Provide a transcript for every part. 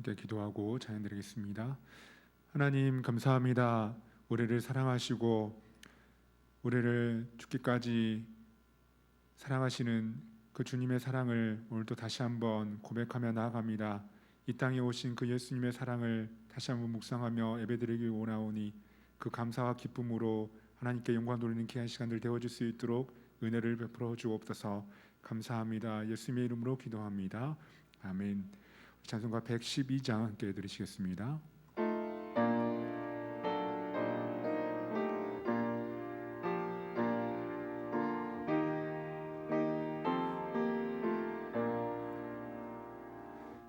함께 기도하고 찬양드리겠습니다. 하나님 감사합니다. 우리를 사랑하시고 우리를 죽기까지 사랑하시는 그 주님의 사랑을 오늘도 다시 한번 고백하며 나아갑니다. 이 땅에 오신 그 예수님의 사랑을 다시 한번 묵상하며 예배드리기 원하오니 그 감사와 기쁨으로 하나님께 영광 돌리는 귀한 시간들 되어줄 수 있도록 은혜를 베풀어 주옵소서. 감사합니다. 예수님의 이름으로 기도합니다. 아멘. 찬송가 112장 함께 들으시겠습니다.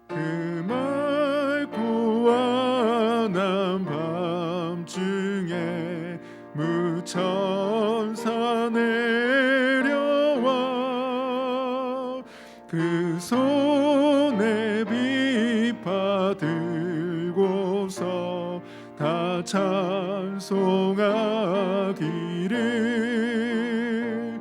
그 맑고 환한 밤중에 무천사 내려와 그 손에 비파 들고서 다 찬송하기를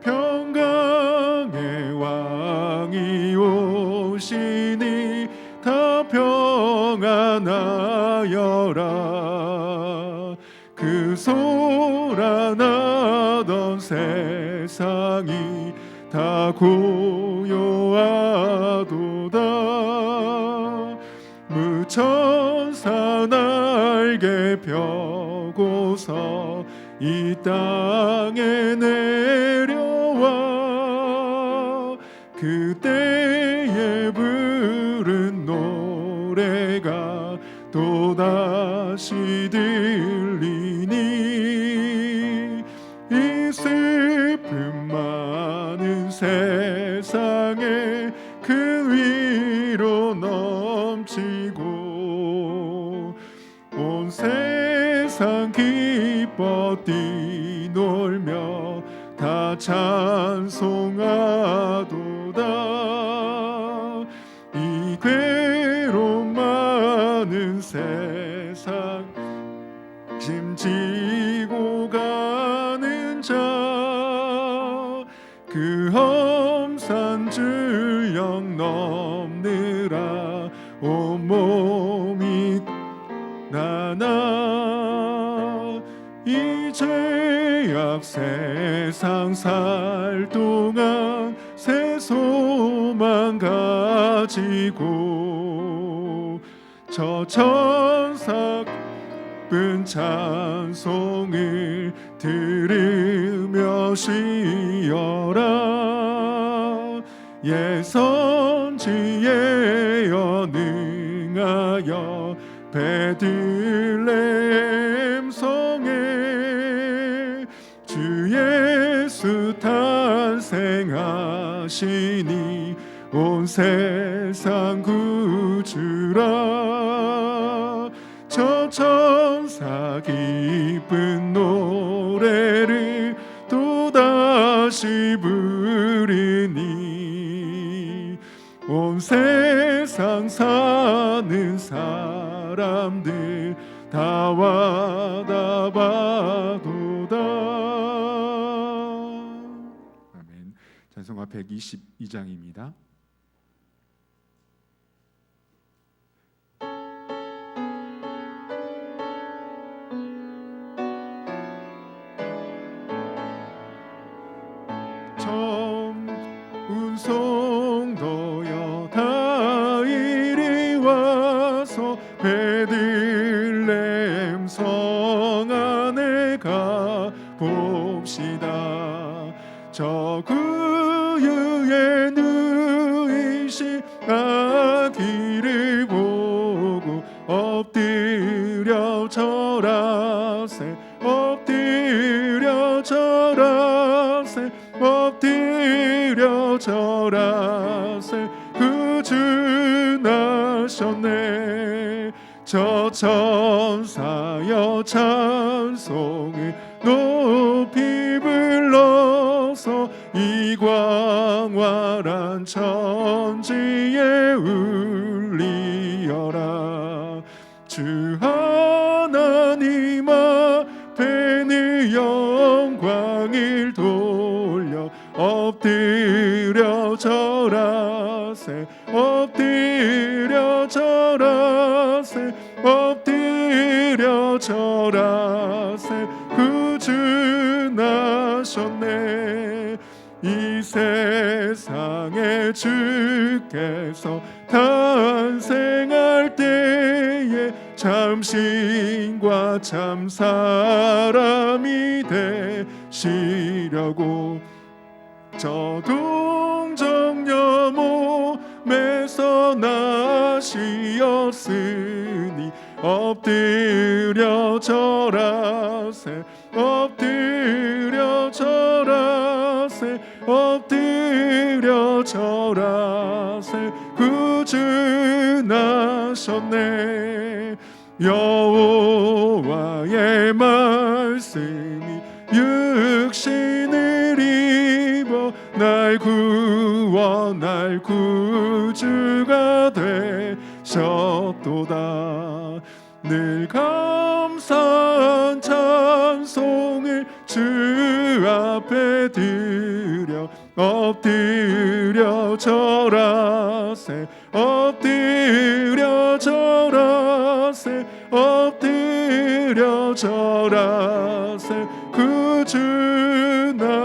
평강의 왕이 오시니 다 평안하여라. 그 소란하던 세상이 다 고요하도다. 무천사 날개 펴고서 이 땅에 내려와 그때에 부른 노래가 또다시 들리니 이 슬픔 많은 세상에 그 위로 넘치고 온 세상 기뻐 뛰놀며 다 찬송하도다. 이 괴로움 많은 세상 짐지고 가는 자 그 험산 줄령 넘느라 온몸이 나나 이 죄악 세상 살 동안 새 소망 가지고 저 천사 기쁜 찬송을 들으며 쉬어라. 예선지에 연응하여 베들레헴 성에 주 예수 탄생하시니 온 세상 구주라. 저 천사 기쁜 노래를 또다시 부르니 온 세상 사는 사람들 다 와다 봐도다. 아멘. 찬송가 122장입니다. 성도여 다 이리 와서 베들레헴 성 안에 가 봅시다. 저 구유에 누이신 아기를 보고 엎드려 절하세 엎드려 절하세 엎드려 절하세 구주 나셨네. 저 천사여 찬송을 높이 불러서 이 광활한 천지에 울리어라. 주 하나님 앞에는 영광을 돌려 엎드려 절하세 엎드려 절하세 절하세 구준하셨네. 이 세상에 주께서 탄생할 때에 참신과 참사람이 되시려고 저 동정녀 몸에서 나시었으니 엎드려 절하세 엎드려 절하세 엎드려 절하세 구준하셨네. 여호와의 말씀이 육신을 입어 날 구원할 구주가 되셨도다. 늘 감사한 찬송을 주 앞에 드려 엎드려 절하세 엎드려 절하세 엎드려 절하세 구준하셨네.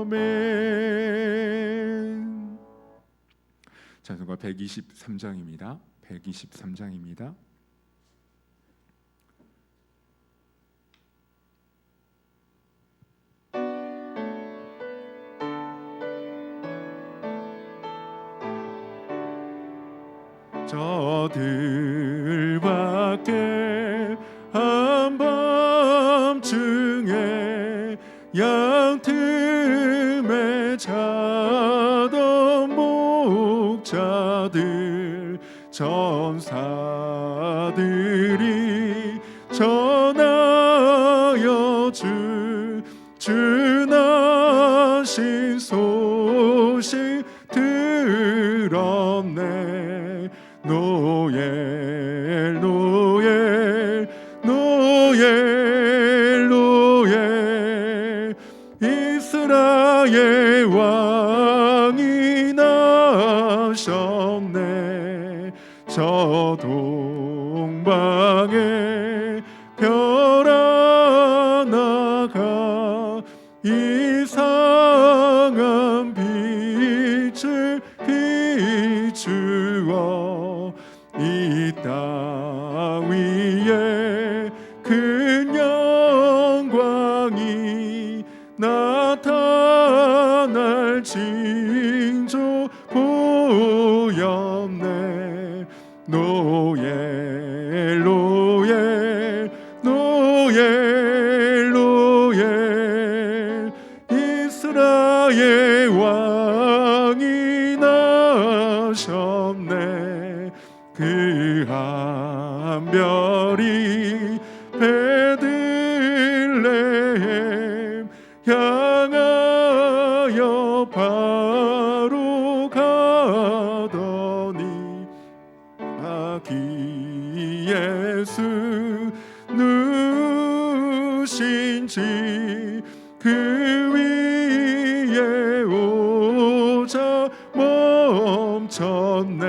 아멘. 찬송가 123장입니다. 123장입니다. 저 들밖에 한밤중에 양틈에 자던 목자들 전사들이 전하여 주나신 소식 들었네. 노엘 노엘 노엘 노엘 이스라엘 왕이 나셨네. 저 동방에 별 하나가 이상한 빛을 비추어 이 땅 위에 큰 영광이 나타날 징조 보였네. 노엘 노엘 노엘 노엘 이스라엘 왕이 나셨네. 그 한 별이 베들레헴 향하여 바로 가더니 아기 예수 누신지 그 위에 오자 멈췄네.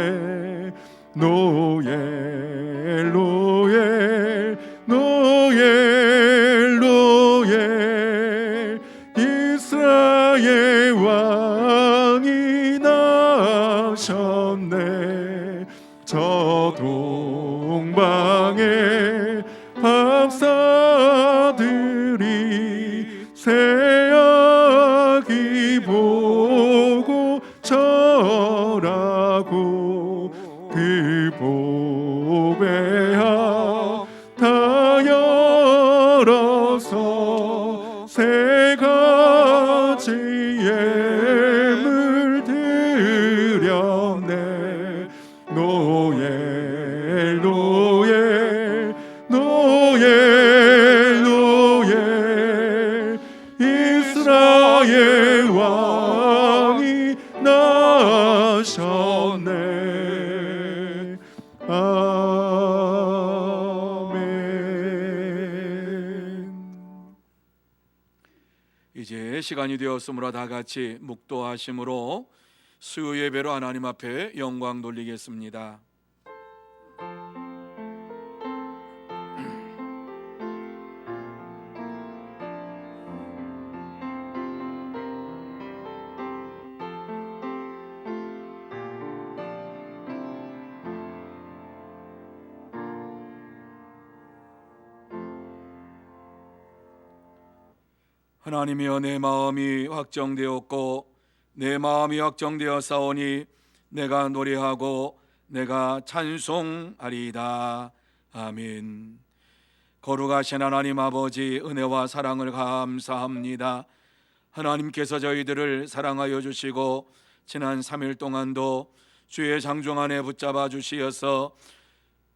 노엘 노엘 노엘 노엘 이스라엘 왕이 나셨네. 저 동방의 박사들이 새아기 보고 절하고 그 보배하 다 열어서 세 가지 예물 드렸네. 노엘 노엘 노엘 노엘 이스라엘 왕이 나셨네. 아멘. 이제 시간이 되었으므로 다 같이 묵도하심으로 수요 예배로 하나님 앞에 영광 돌리겠습니다. 하나님이여, 내 마음이 확정되었고 내 마음이 확정되어 싸우니 내가 노래하고 내가 찬송하리이다. 아멘. 거룩하신 하나님 아버지, 은혜와 사랑을 감사합니다. 하나님께서 저희들을 사랑하여 주시고 지난 3일 동안도 주의 장중 안에 붙잡아 주시어서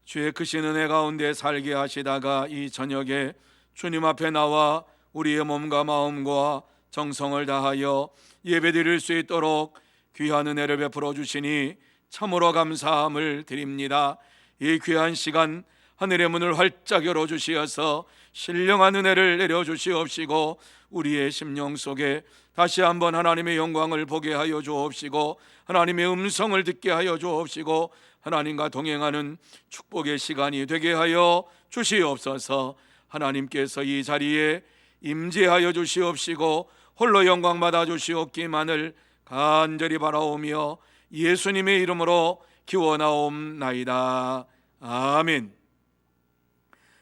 주의 크신 은혜 가운데 살게 하시다가 이 저녁에 주님 앞에 나와 우리의 몸과 마음과 정성을 다하여 예배드릴 수 있도록 귀한 은혜를 베풀어 주시니 참으로 감사함을 드립니다. 이 귀한 시간 하늘의 문을 활짝 열어 주시어서 신령한 은혜를 내려 주시옵시고 우리의 심령 속에 다시 한번 하나님의 영광을 보게 하여 주옵시고 하나님의 음성을 듣게 하여 주옵시고 하나님과 동행하는 축복의 시간이 되게 하여 주시옵소서. 하나님께서 이 자리에 임재하여 주시옵시고 홀로 영광 받아 주시옵기만을 간절히 바라오며 예수님의 이름으로 기원하옵나이다. 아멘.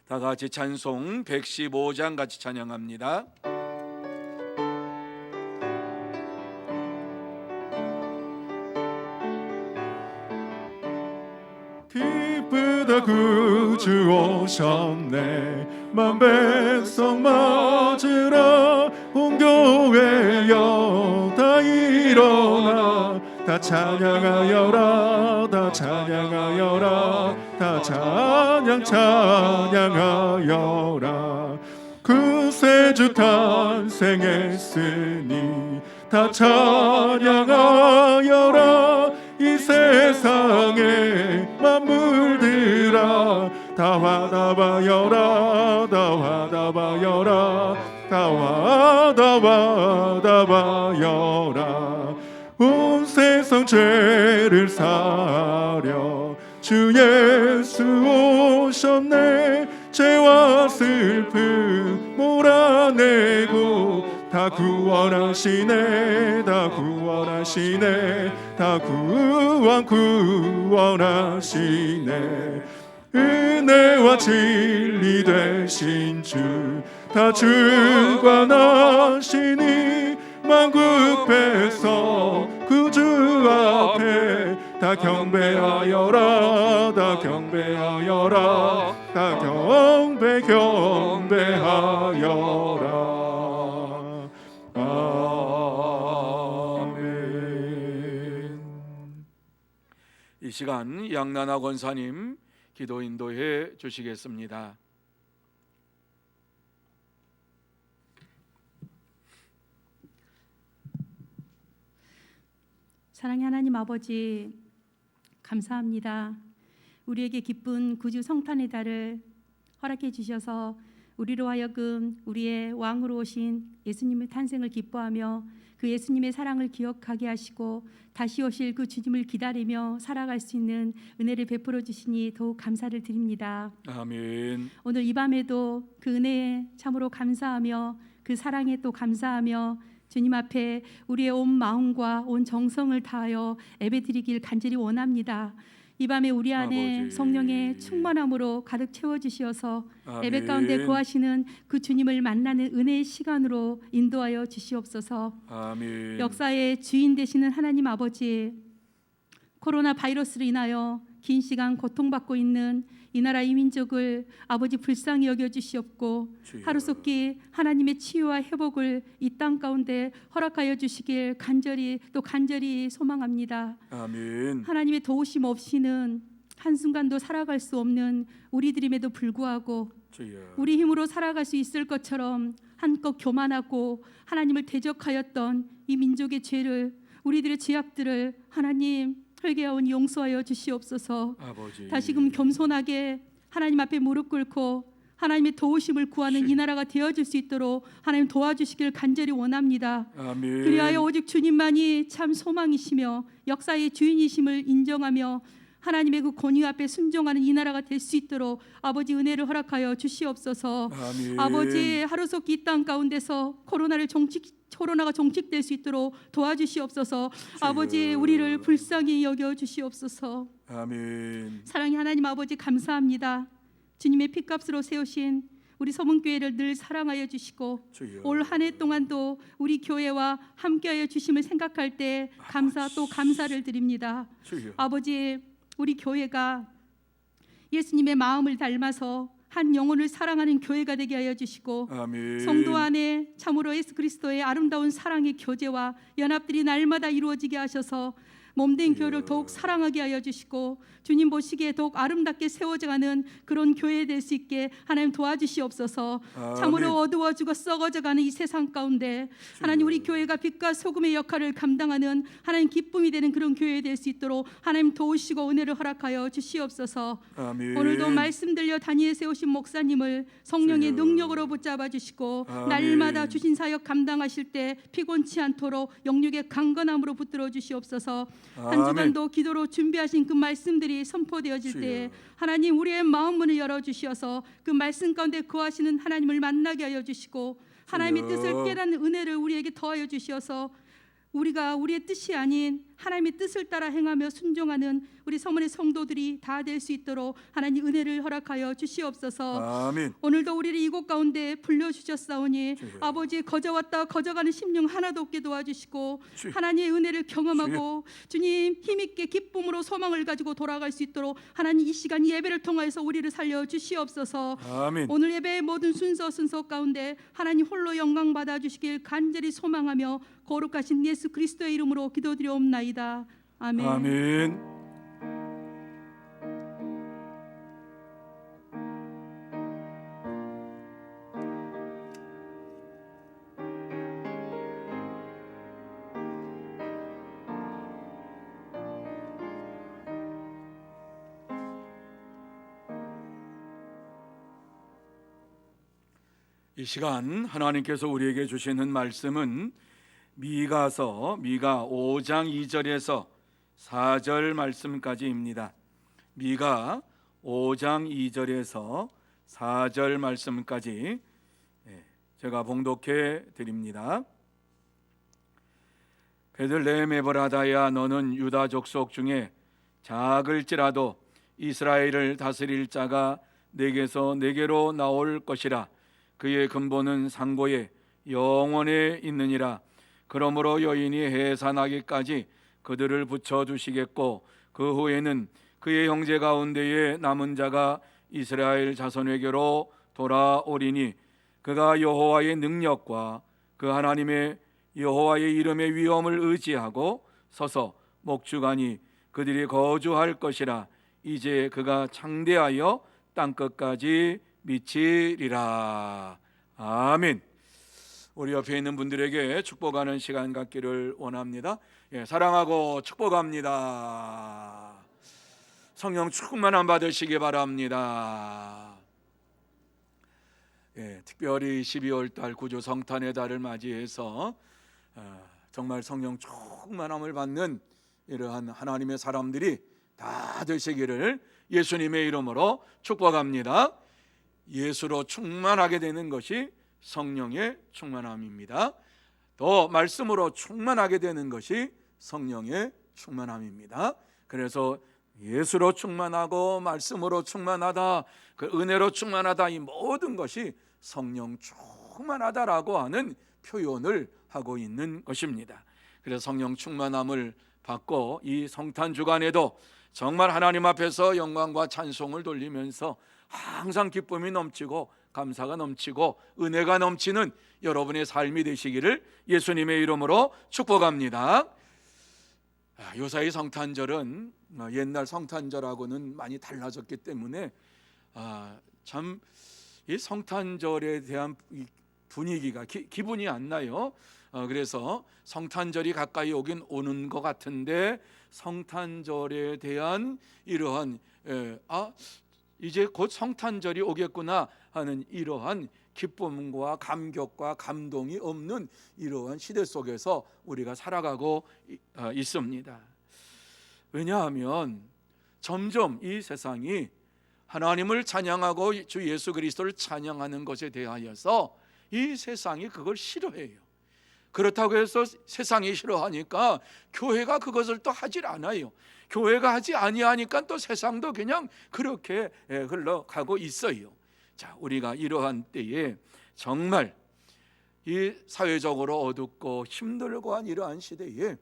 다 같이 찬송 115장 같이 찬양합니다. 기쁘다 구주 오셨네. 만 백성 맞으라. 온 교회여 다 일어나. 다 찬양하여라. 다 찬양하여라. 다 찬양하여라. 구세주 탄생했으니 다 찬양하여라. 이 세상에 만물들아 다 화답하여라. 다 화답하여라. 다 화답하여라. 온 세상 죄를 사려 주 예수 오셨네. 죄와 슬픔 몰아내고 다 구원하시네. 다 구원하시네. 다 구원하시네. 은혜와 진리 되신 주 다 주관하시니 만국 백성 구주 앞에 다 경배하여라. 다 경배하여라. 다 경배하여라. 아멘. 이 시간 양나나 권사님 기도 인도해 주시겠습니다. 사랑의 하나님 아버지, 감사합니다. 우리에게 기쁜 구주 성탄의 달을 허락해 주셔서 우리로 하여금 우리의 왕으로 오신 예수님의 탄생을 기뻐하며 그 예수님의 사랑을 기억하게 하시고 다시 오실 그 주님을 기다리며 살아갈 수 있는 은혜를 베풀어 주시니 더욱 감사를 드립니다. 아멘. 오늘 이 밤에도 그 은혜에 참으로 감사하며 그 사랑에 또 감사하며 주님 앞에 우리의 온 마음과 온 정성을 다하여 예배드리길 간절히 원합니다. 이 밤에 우리 안에 아버지. 성령의 충만함으로 가득 채워주시어서 아멘. 예배 가운데 거하시는 그 주님을 만나는 은혜의 시간으로 인도하여 주시옵소서. 아멘. 역사의 주인 되시는 하나님 아버지, 코로나 바이러스로 인하여 긴 시간 고통받고 있는 이 나라 이 민족을 아버지 불쌍히 여겨주시옵고 주여. 하루속히 하나님의 치유와 회복을 이 땅 가운데 허락하여 주시길 간절히 소망합니다. 아멘. 하나님의 도우심 없이는 한순간도 살아갈 수 없는 우리들임에도 불구하고 주여. 우리 힘으로 살아갈 수 있을 것처럼 한껏 교만하고 하나님을 대적하였던 이 민족의 죄를, 우리들의 죄악들을 하나님 회개하오니 용서하여 주시옵소서. 아버지. 다시금 겸손하게 하나님 앞에 무릎 꿇고 하나님의 도우심을 구하는 이 나라가 되어질 수 있도록 하나님 도와주시길 간절히 원합니다. 아멘. 그리하여 오직 주님만이 참 소망이시며 역사의 주인이심을 인정하며 하나님의 그 권위 앞에 순종하는 이 나라가 될 수 있도록 아버지 은혜를 허락하여 주시옵소서. 아멘. 아버지 하루속히 이 땅 가운데서 코로나가 종식될 수 있도록 도와주시옵소서. 아버지 우리를 불쌍히 여겨 주시옵소서. 아멘. 사랑의 하나님 아버지 감사합니다. 주님의 피값으로 세우신 우리 서문교회를 늘 사랑하여 주시고 주여. 올 한 해 동안도 우리 교회와 함께하여 주심을 생각할 때 감사 또 감사를 드립니다. 주여. 아버지 우리 교회가 예수님의 마음을 닮아서 한 영혼을 사랑하는 교회가 되게 하여 주시고 아멘. 성도 안에 참으로 예수 그리스도의 아름다운 사랑의 교제와 연합들이 날마다 이루어지게 하셔서 몸된 교회를 더욱 사랑하게 하여 주시고 주님 보시기에 더욱 아름답게 세워져가는 그런 교회 될 수 있게 하나님 도와주시옵소서. 참으로 어두워지고 썩어져가는 이 세상 가운데 하나님 우리 교회가 빛과 소금의 역할을 감당하는 하나님 기쁨이 되는 그런 교회 될 수 있도록 하나님 도우시고 은혜를 허락하여 주시옵소서. 아멘. 오늘도 말씀 들려 다니엘 세우신 목사님을 성령의 주여. 능력으로 붙잡아 주시고 아멘. 날마다 주신 사역 감당하실 때 피곤치 않도록 영육의 강건함으로 붙들어 주시옵소서. 한 주간도 기도로 준비하신 그 말씀들이 선포되어질 주여. 때 하나님 우리의 마음 문을 열어 주시어서 그 말씀 가운데 거하시는 하나님을 만나게 하여 주시고 하나님의 주여. 뜻을 깨닫는 은혜를 우리에게 더하여 주시어서 우리가 우리의 뜻이 아닌 하나님의 뜻을 따라 행하며 순종하는 우리 서문의 성도들이 다 될 수 있도록 하나님 은혜를 허락하여 주시옵소서. 아멘. 오늘도 우리를 이곳 가운데 불러주셨사오니 주여. 아버지 거저왔다 거저가는 심령 하나도 없게 도와주시고 주여. 하나님의 은혜를 경험하고 주님 힘있게 기쁨으로 소망을 가지고 돌아갈 수 있도록 하나님 이 시간 예배를 통하여서 우리를 살려 주시옵소서. 아멘. 오늘 예배의 모든 순서 가운데 하나님 홀로 영광 받아 주시길 간절히 소망하며 거룩하신 예수 그리스도의 이름으로 기도드려옵나이다. 아멘. 아멘. 이 시간 하나님께서 우리에게 주시는 말씀은 미가 5장 2절에서 4절 말씀까지입니다. 미가 5장 2절에서 4절 말씀까지 제가 봉독해 드립니다. 베들레헴 에브라다야, 너는 유다 족속 중에 작을지라도 이스라엘을 다스릴 자가 내게서 내게로 나올 것이라. 그의 근본은 상고에 영원에 있느니라. 그러므로 여인이 해산하기까지 그들을 붙여두시겠고 그 후에는 그의 형제 가운데에 남은 자가 이스라엘 자손에게로 돌아오리니 그가 여호와의 능력과 그 하나님의 여호와의 이름의 위엄을 의지하고 서서 목주가니 그들이 거주할 것이라. 이제 그가 창대하여 땅끝까지 미치리라. 아멘. 우리 옆에 있는 분들에게 축복하는 시간 갖기를 원합니다. 사랑하고 축복합니다. 성령 충만함 받으시기 바랍니다. 특별히 12월 달 구주 성탄의 달을 맞이해서 정말 성령 충만함을 받는 이러한 하나님의 사람들이 다 되시기를 예수님의 이름으로 축복합니다. 예수로 충만하게 되는 것이 성령의 충만함입니다. 더 말씀으로 충만하게 되는 것이 성령의 충만함입니다. 그래서 예수로 충만하고 말씀으로 충만하다, 그 은혜로 충만하다, 이 모든 것이 성령 충만하다라고 하는 표현을 하고 있는 것입니다. 그래서 성령 충만함을 받고 이 성탄 주간에도 정말 하나님 앞에서 영광과 찬송을 돌리면서 항상 기쁨이 넘치고 감사가 넘치고 은혜가 넘치는 여러분의 삶이 되시기를 예수님의 이름으로 축복합니다. 요사이 성탄절은 옛날 성탄절하고는 많이 달라졌기 때문에 참 이 성탄절에 대한 분위기가 기분이 안 나요. 그래서 성탄절이 가까이 오긴 오는 것 같은데 성탄절에 대한 이러한 이제 곧 성탄절이 오겠구나 하는 이러한 기쁨과 감격과 감동이 없는 이러한 시대 속에서 우리가 살아가고 있습니다. 왜냐하면 점점 이 세상이 하나님을 찬양하고 주 예수 그리스도를 찬양하는 것에 대하여서 이 세상이 그걸 싫어해요. 그렇다고 해서 세상이 싫어하니까 교회가 그것을 또 하질 않아요. 교회가 하지 아니하니까 또 세상도 그냥 그렇게 흘러가고 있어요. 자, 우리가 이러한 때에 정말 이 사회적으로 어둡고 힘들고 한 이러한 시대에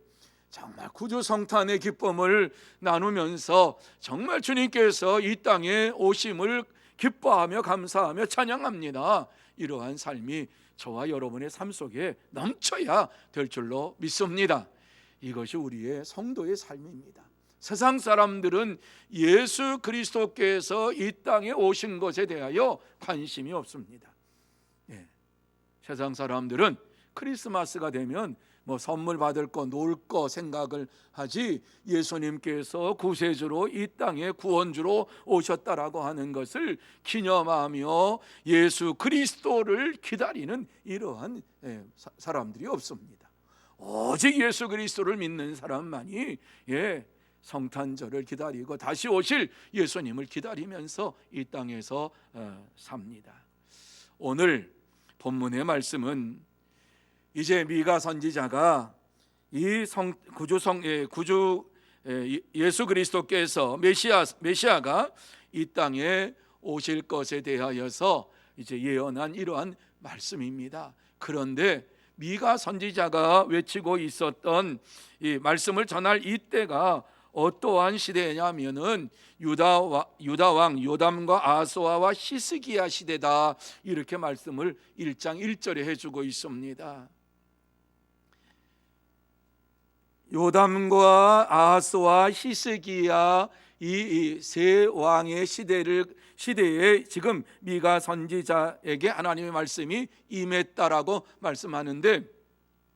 정말 구주 성탄의 기쁨을 나누면서 정말 주님께서 이 땅에 오심을 기뻐하며 감사하며 찬양합니다. 이러한 삶이 저와 여러분의 삶 속에 넘쳐야 될 줄로 믿습니다. 이것이 우리의 성도의 삶입니다. 세상 사람들은 예수 그리스도께서 이 땅에 오신 것에 대하여 관심이 없습니다. 세상 사람들은 크리스마스가 되면 뭐 선물 받을 거, 놀 거 생각을 하지 예수님께서 구세주로 이 땅에 구원주로 오셨다라고 하는 것을 기념하며 예수 그리스도를 기다리는 이러한 사람들이 없습니다. 오직 예수 그리스도를 믿는 사람만이 성탄절을 기다리고 다시 오실 예수님을 기다리면서 이 땅에서 삽니다. 오늘 본문의 말씀은 이제 미가 선지자가 이 구주 예수 그리스도께서 메시아가 이 땅에 오실 것에 대하여서 이제 예언한 이러한 말씀입니다. 그런데 미가 선지자가 외치고 있었던 이 말씀을 전할 이때가 어떠한 시대냐면은 유다 왕 요담과 아하스와 히스기야 시대다, 이렇게 말씀을 1장 1절에 해주고 있습니다. 요담과 아하스와 히스기야 이 세 왕의 시대에 지금 미가 선지자에게 하나님의 말씀이 임했다라고 말씀하는데,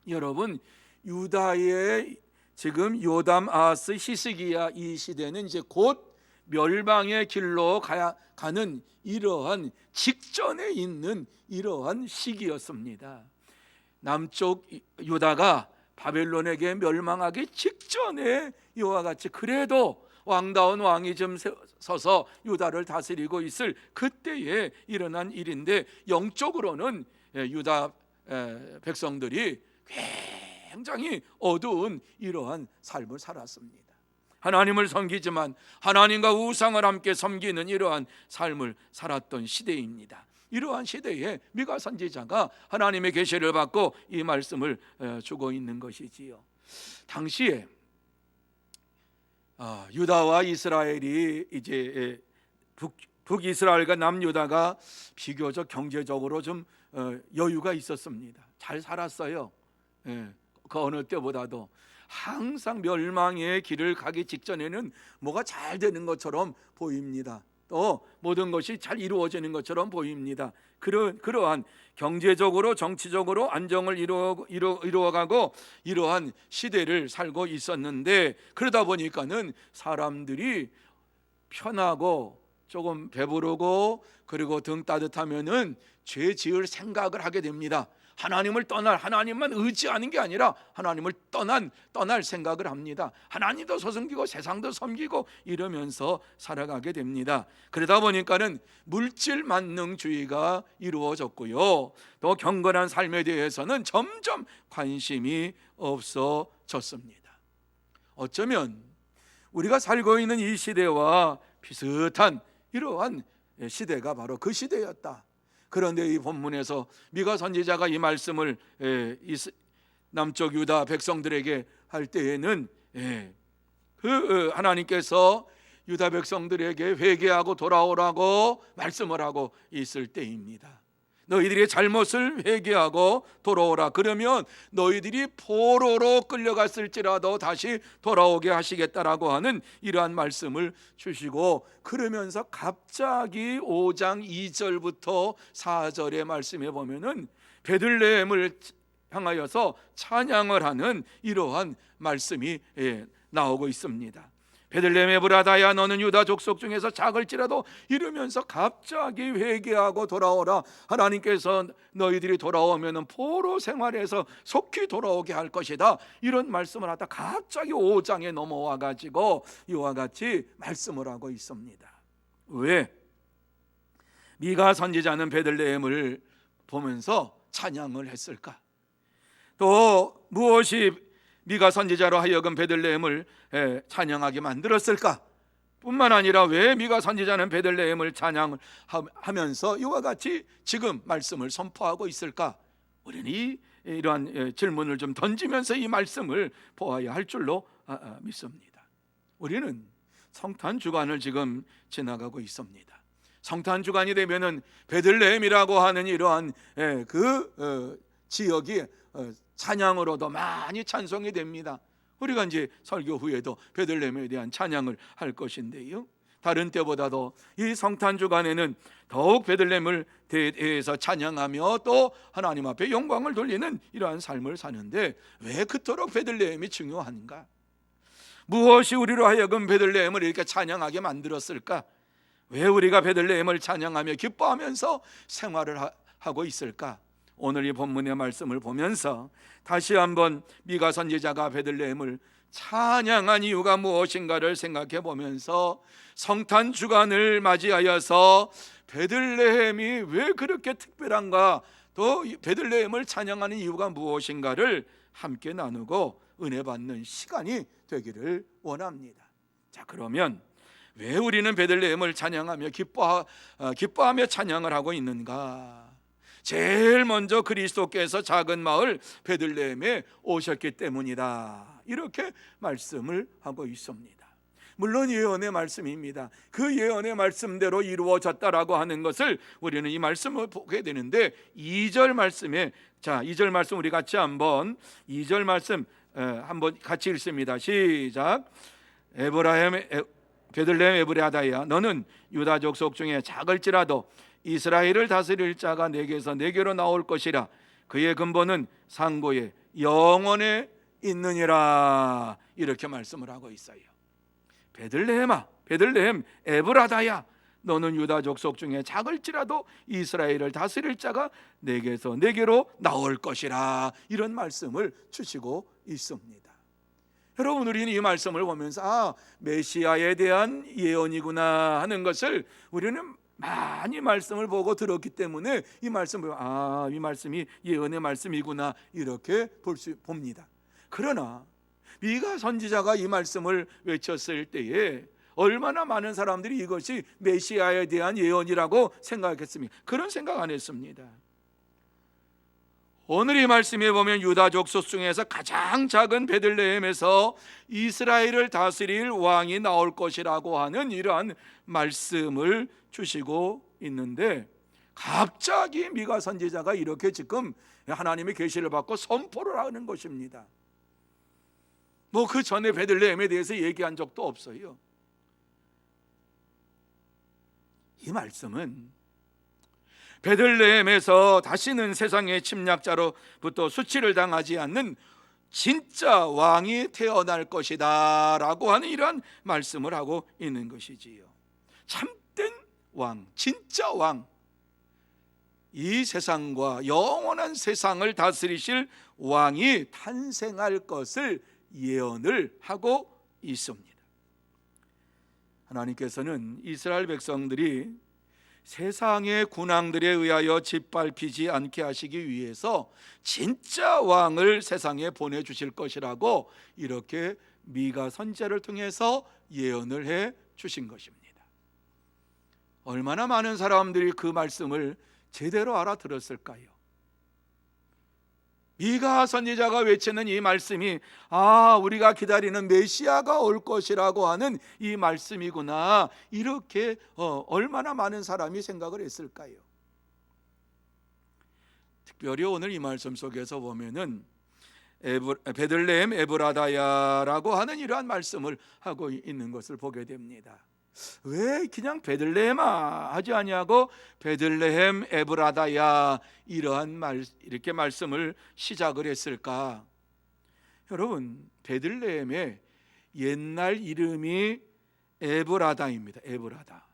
여러분 유다의 지금 요담, 아하스, 히스기야 이 시대는 이제 곧 멸망의 길로 가는 이러한 직전에 있는 이러한 시기였습니다. 남쪽 유다가 바벨론에게 멸망하기 직전에 이와 같이 그래도 왕다운 왕이 좀 서서 유다를 다스리고 있을 그때에 일어난 일인데, 영적으로는 유다 백성들이 굉장히 어두운 이러한 삶을 살았습니다. 하나님을 섬기지만 하나님과 우상을 함께 섬기는 이러한 삶을 살았던 시대입니다. 이러한 시대에 미가 선지자가 하나님의 계시를 받고 이 말씀을 주고 있는 것이지요. 당시에 유다와 이스라엘이 이제 북이스라엘과 남유다가 비교적 경제적으로 좀 여유가 있었습니다. 잘 살았어요. 그 어느 때보다도 항상 멸망의 길을 가기 직전에는 뭐가 잘 되는 것처럼 보입니다. 또 모든 것이 잘 이루어지는 것처럼 보입니다. 그러한 경제적으로 정치적으로 안정을 이루어가고 이러한 시대를 살고 있었는데, 그러다 보니까는 사람들이 편하고 조금 배부르고 그리고 등 따뜻하면은 죄 지을 생각을 하게 됩니다. 하나님만 의지하는 게 아니라 하나님을 떠날 생각을 합니다. 하나님도 섬기고 세상도 섬기고 이러면서 살아가게 됩니다. 그러다 보니까는 물질 만능주의가 이루어졌고요, 또 경건한 삶에 대해서는 점점 관심이 없어졌습니다. 어쩌면 우리가 살고 있는 이 시대와 비슷한 이러한 시대가 바로 그 시대였다. 그런데 이 본문에서 미가 선지자가 이 말씀을 남쪽 유다 백성들에게 할 때에는 하나님께서 유다 백성들에게 회개하고 돌아오라고 말씀을 하고 있을 때입니다. 너희들의 잘못을 회개하고 돌아오라. 그러면 너희들이 포로로 끌려갔을지라도 다시 돌아오게 하시겠다라고 하는 이러한 말씀을 주시고, 그러면서 갑자기 5장 2절부터 4절의 말씀에 보면은 베들레헴을 향하여서 찬양을 하는 이러한 말씀이 나오고 있습니다. 베들레헴 에브라다야 너는 유다 족속 중에서 작을지라도 이러면서 갑자기 회개하고 돌아오라. 하나님께서 너희들이 돌아오면 포로 생활에서 속히 돌아오게 할 것이다. 이런 말씀을 하다 갑자기 5장에 넘어와 가지고 이와 같이 말씀을 하고 있습니다. 왜? 미가 선지자는 베들레헴을 보면서 찬양을 했을까? 또 무엇이 미가 선지자로 하여금 베들레헴을 찬양하게 만들었을까? 뿐만 아니라 왜 미가 선지자는 베들레헴을 찬양하면서 이와 같이 지금 말씀을 선포하고 있을까? 우리는 이러한 질문을 좀 던지면서 이 말씀을 보아야 할 줄로 믿습니다. 우리는 성탄 주간을 지금 지나가고 있습니다. 성탄 주간이 되면은 베들레헴이라고 하는 이러한 지역이 찬양으로도 많이 찬송이 됩니다. 우리가 이제 설교 후에도 베들레헴에 대한 찬양을 할 것인데요, 다른 때보다도 이 성탄 주간에는 더욱 베들레헴을 대해서 찬양하며 또 하나님 앞에 영광을 돌리는 이러한 삶을 사는데 왜 그토록 베들레헴이 중요한가? 무엇이 우리로 하여금 베들레헴을 이렇게 찬양하게 만들었을까? 왜 우리가 베들레헴을 찬양하며 기뻐하면서 생활을 하고 있을까? 오늘 이 본문의 말씀을 보면서 다시 한번 미가 선지자가 베들레헴을 찬양한 이유가 무엇인가를 생각해 보면서 성탄 주간을 맞이하여서 베들레헴이 왜 그렇게 특별한가, 또 베들레헴을 찬양하는 이유가 무엇인가를 함께 나누고 은혜 받는 시간이 되기를 원합니다. 자, 그러면 왜 우리는 베들레헴을 찬양하며 기뻐하며 찬양을 하고 있는가? 제일 먼저 그리스도께서 작은 마을 베들레헴에 오셨기 때문이다. 이렇게 말씀을 하고 있습니다. 물론 예언의 말씀입니다. 그 예언의 말씀대로 이루어졌다라고 하는 것을 우리는 이 말씀을 보게 되는데 2절 말씀에, 자, 2절 말씀 우리 같이 한번 2절 말씀 한번 같이 읽습니다. 시작. 베들레헴 에브라다야 너는 유다 족속 중에 작을지라도 이스라엘을 다스릴 자가 내게서 내게로 나올 것이라. 그의 근본은 상고에 영원에 있느니라. 이렇게 말씀을 하고 있어요. 베들레헴아, 베들레헴 에브라다야 너는 유다 족속 중에 작을지라도 이스라엘을 다스릴 자가 내게서 내게로 나올 것이라. 이런 말씀을 주시고 있습니다. 여러분, 우리는 이 말씀을 보면서 메시아에 대한 예언이구나 하는 것을 우리는 많이 말씀을 보고 들었기 때문에 이 말씀을 이 말씀이 예언의 말씀이구나 이렇게 봅니다. 그러나 미가 선지자가 이 말씀을 외쳤을 때에 얼마나 많은 사람들이 이것이 메시아에 대한 예언이라고 생각했습니까? 그런 생각 안 했습니다. 오늘 이 말씀에 보면 유다 족속 중에서 가장 작은 베들레헴에서 이스라엘을 다스릴 왕이 나올 것이라고 하는 이러한 말씀을 주시고 있는데, 갑자기 미가 선지자가 이렇게 지금 하나님의 계시를 받고 선포를 하는 것입니다. 그 전에 베들레헴에 대해서 얘기한 적도 없어요. 이 말씀은 베들레헴에서 다시는 세상의 침략자로부터 수치를 당하지 않는 진짜 왕이 태어날 것이다 라고 하는 이러한 말씀을 하고 있는 것이지요. 참된 왕, 진짜 왕, 이 세상과 영원한 세상을 다스리실 왕이 탄생할 것을 예언을 하고 있습니다. 하나님께서는 이스라엘 백성들이 세상의 군왕들에 의하여 짓밟히지 않게 하시기 위해서 진짜 왕을 세상에 보내주실 것이라고 이렇게 미가 선지자를 통해서 예언을 해 주신 것입니다. 얼마나 많은 사람들이 그 말씀을 제대로 알아들었을까요? 미가 선지자가 외치는 이 말씀이 우리가 기다리는 메시아가 올 것이라고 하는 이 말씀이구나, 이렇게 얼마나 많은 사람이 생각을 했을까요? 특별히 오늘 이 말씀 속에서 보면은 베들레헴 에브라다야라고 하는 이러한 말씀을 하고 있는 것을 보게 됩니다. 왜 그냥 베들레헴아 하지 아니하고 베들레헴 에브라다야 이렇게 말씀을 시작을 했을까? 여러분, 베들레헴에 옛날 이름이 에브라다입니다. 에브라다.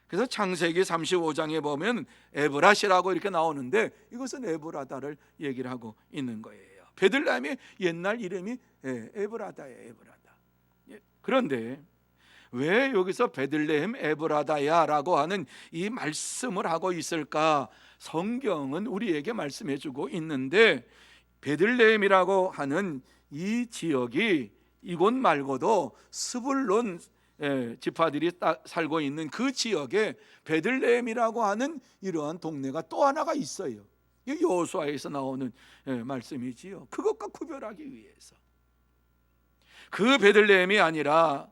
그래서 창세기 35장에 보면 에브라시라고 이렇게 나오는데 이것은 에브라다를 얘기를 하고 있는 거예요. 베들레헴의 옛날 이름이 에브라다예요. 에브라다. 그런데 왜 여기서 베들레헴 에브라다야라고 하는 이 말씀을 하고 있을까? 성경은 우리에게 말씀해 주고 있는데 베들레헴이라고 하는 이 지역이 이곳 말고도 스불론 지파들이 살고 있는 그 지역에 베들레헴이라고 하는 이러한 동네가 또 하나가 있어요. 이 여호수아에서 나오는 말씀이지요. 그것과 구별하기 위해서 그 베들레헴이 아니라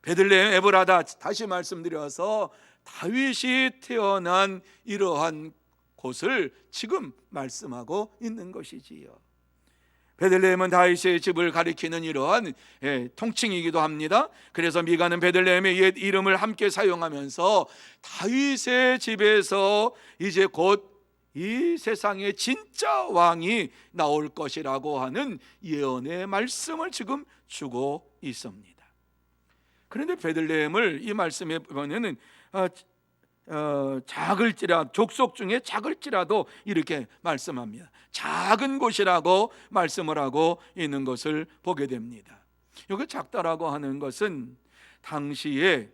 베들레헴 에브라다, 다시 말씀드려서 다윗이 태어난 이러한 곳을 지금 말씀하고 있는 것이지요. 베들레헴은 다윗의 집을 가리키는 이러한 통칭이기도 합니다. 그래서 미가는 베들레헴의 옛 이름을 함께 사용하면서 다윗의 집에서 이제 곧 이 세상에 진짜 왕이 나올 것이라고 하는 예언의 말씀을 지금 주고 있습니다. 그런데 베들레헴을 이 말씀에 보면은 작을지라, 족속 중에 작을지라도 이렇게 말씀합니다. 작은 곳이라고 말씀을 하고 있는 것을 보게 됩니다. 여기 작다라고 하는 것은 당시에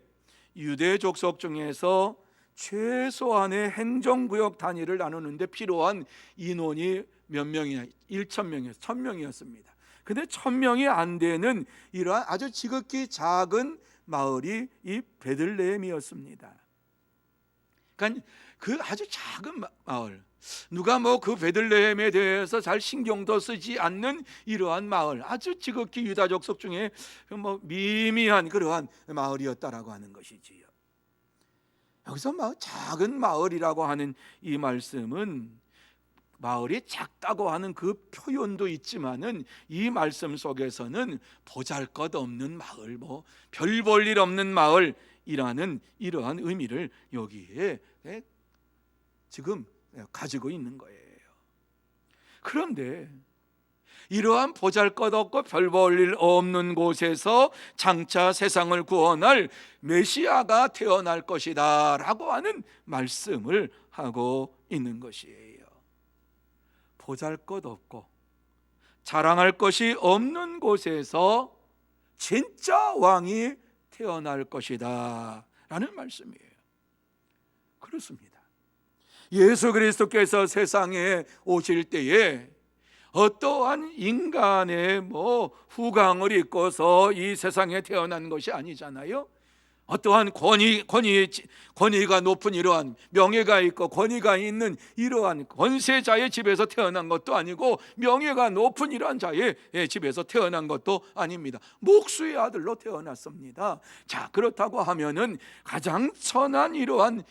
유대 족속 중에서 최소한의 행정구역 단위를 나누는데 필요한 인원이 몇 명이냐? 1,000명이었습니다. 1,000명이었습니다. 근데 1,000명이 안 되는 이러한 아주 지극히 작은 마을이 이 베들레헴이었습니다. 그러니까 그 아주 작은 마을, 누가 뭐 그 베들레헴에 대해서 잘 신경도 쓰지 않는 이러한 마을, 아주 지극히 유다 족속 중에 뭐 미미한 그러한 마을이었다라고 하는 것이지요. 여기서 작은 마을이라고 하는 이 말씀은 마을이 작다고 하는 그 표현도 있지만은 이 말씀 속에서는 보잘것없는 마을, 뭐 별 볼 일 없는 마을이라는 이러한 의미를 여기에 지금 가지고 있는 거예요. 그런데 이러한 보잘것없고 별 볼 일 없는 곳에서 장차 세상을 구원할 메시아가 태어날 것이다 라고 하는 말씀을 하고 있는 것이에요. 보잘것없고 자랑할 것이 없는 곳에서 진짜 왕이 태어날 것이다 라는 말씀이에요. 그렇습니다. 예수 그리스도께서 세상에 오실 때에 어떠한 인간의 후광을 입고서 이 세상에 태어난 것이 아니잖아요. 어떠한 권위가 높은 이러한 명예가 있고 권위가 있는 이러한 권세자의 집에서 태어난 것도 아니고 명예가 높은 이러한 자의 집에서 태어난 것도 아닙니다. 목수의 아들로 태어났습니다. 자, 그렇다고 하면은 가장 선한 이러한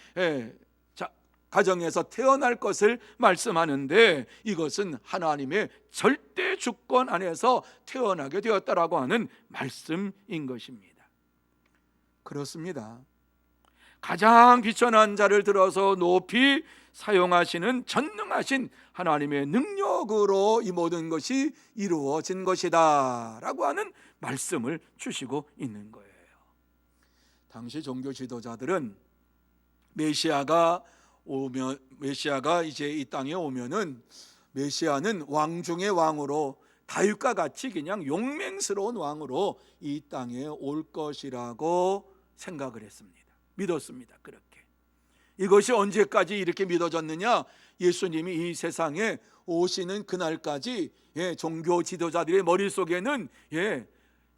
가정에서 태어날 것을 말씀하는데 이것은 하나님의 절대 주권 안에서 태어나게 되었다라고 하는 말씀인 것입니다. 그렇습니다. 가장 비천한 자를 들어서 높이 사용하시는 전능하신 하나님의 능력으로 이 모든 것이 이루어진 것이다 라고 하는 말씀을 주시고 있는 거예요. 당시 종교 지도자들은 메시아가 이제 이 땅에 오면은 메시아는 왕 중의 왕으로 다윗과 같이 그냥 용맹스러운 왕으로 이 땅에 올 것이라고 생각을 했습니다. 믿었습니다. 그렇게. 이것이 언제까지 이렇게 믿어졌느냐? 예수님이 이 세상에 오시는 그날까지 종교 지도자들의 머릿속에는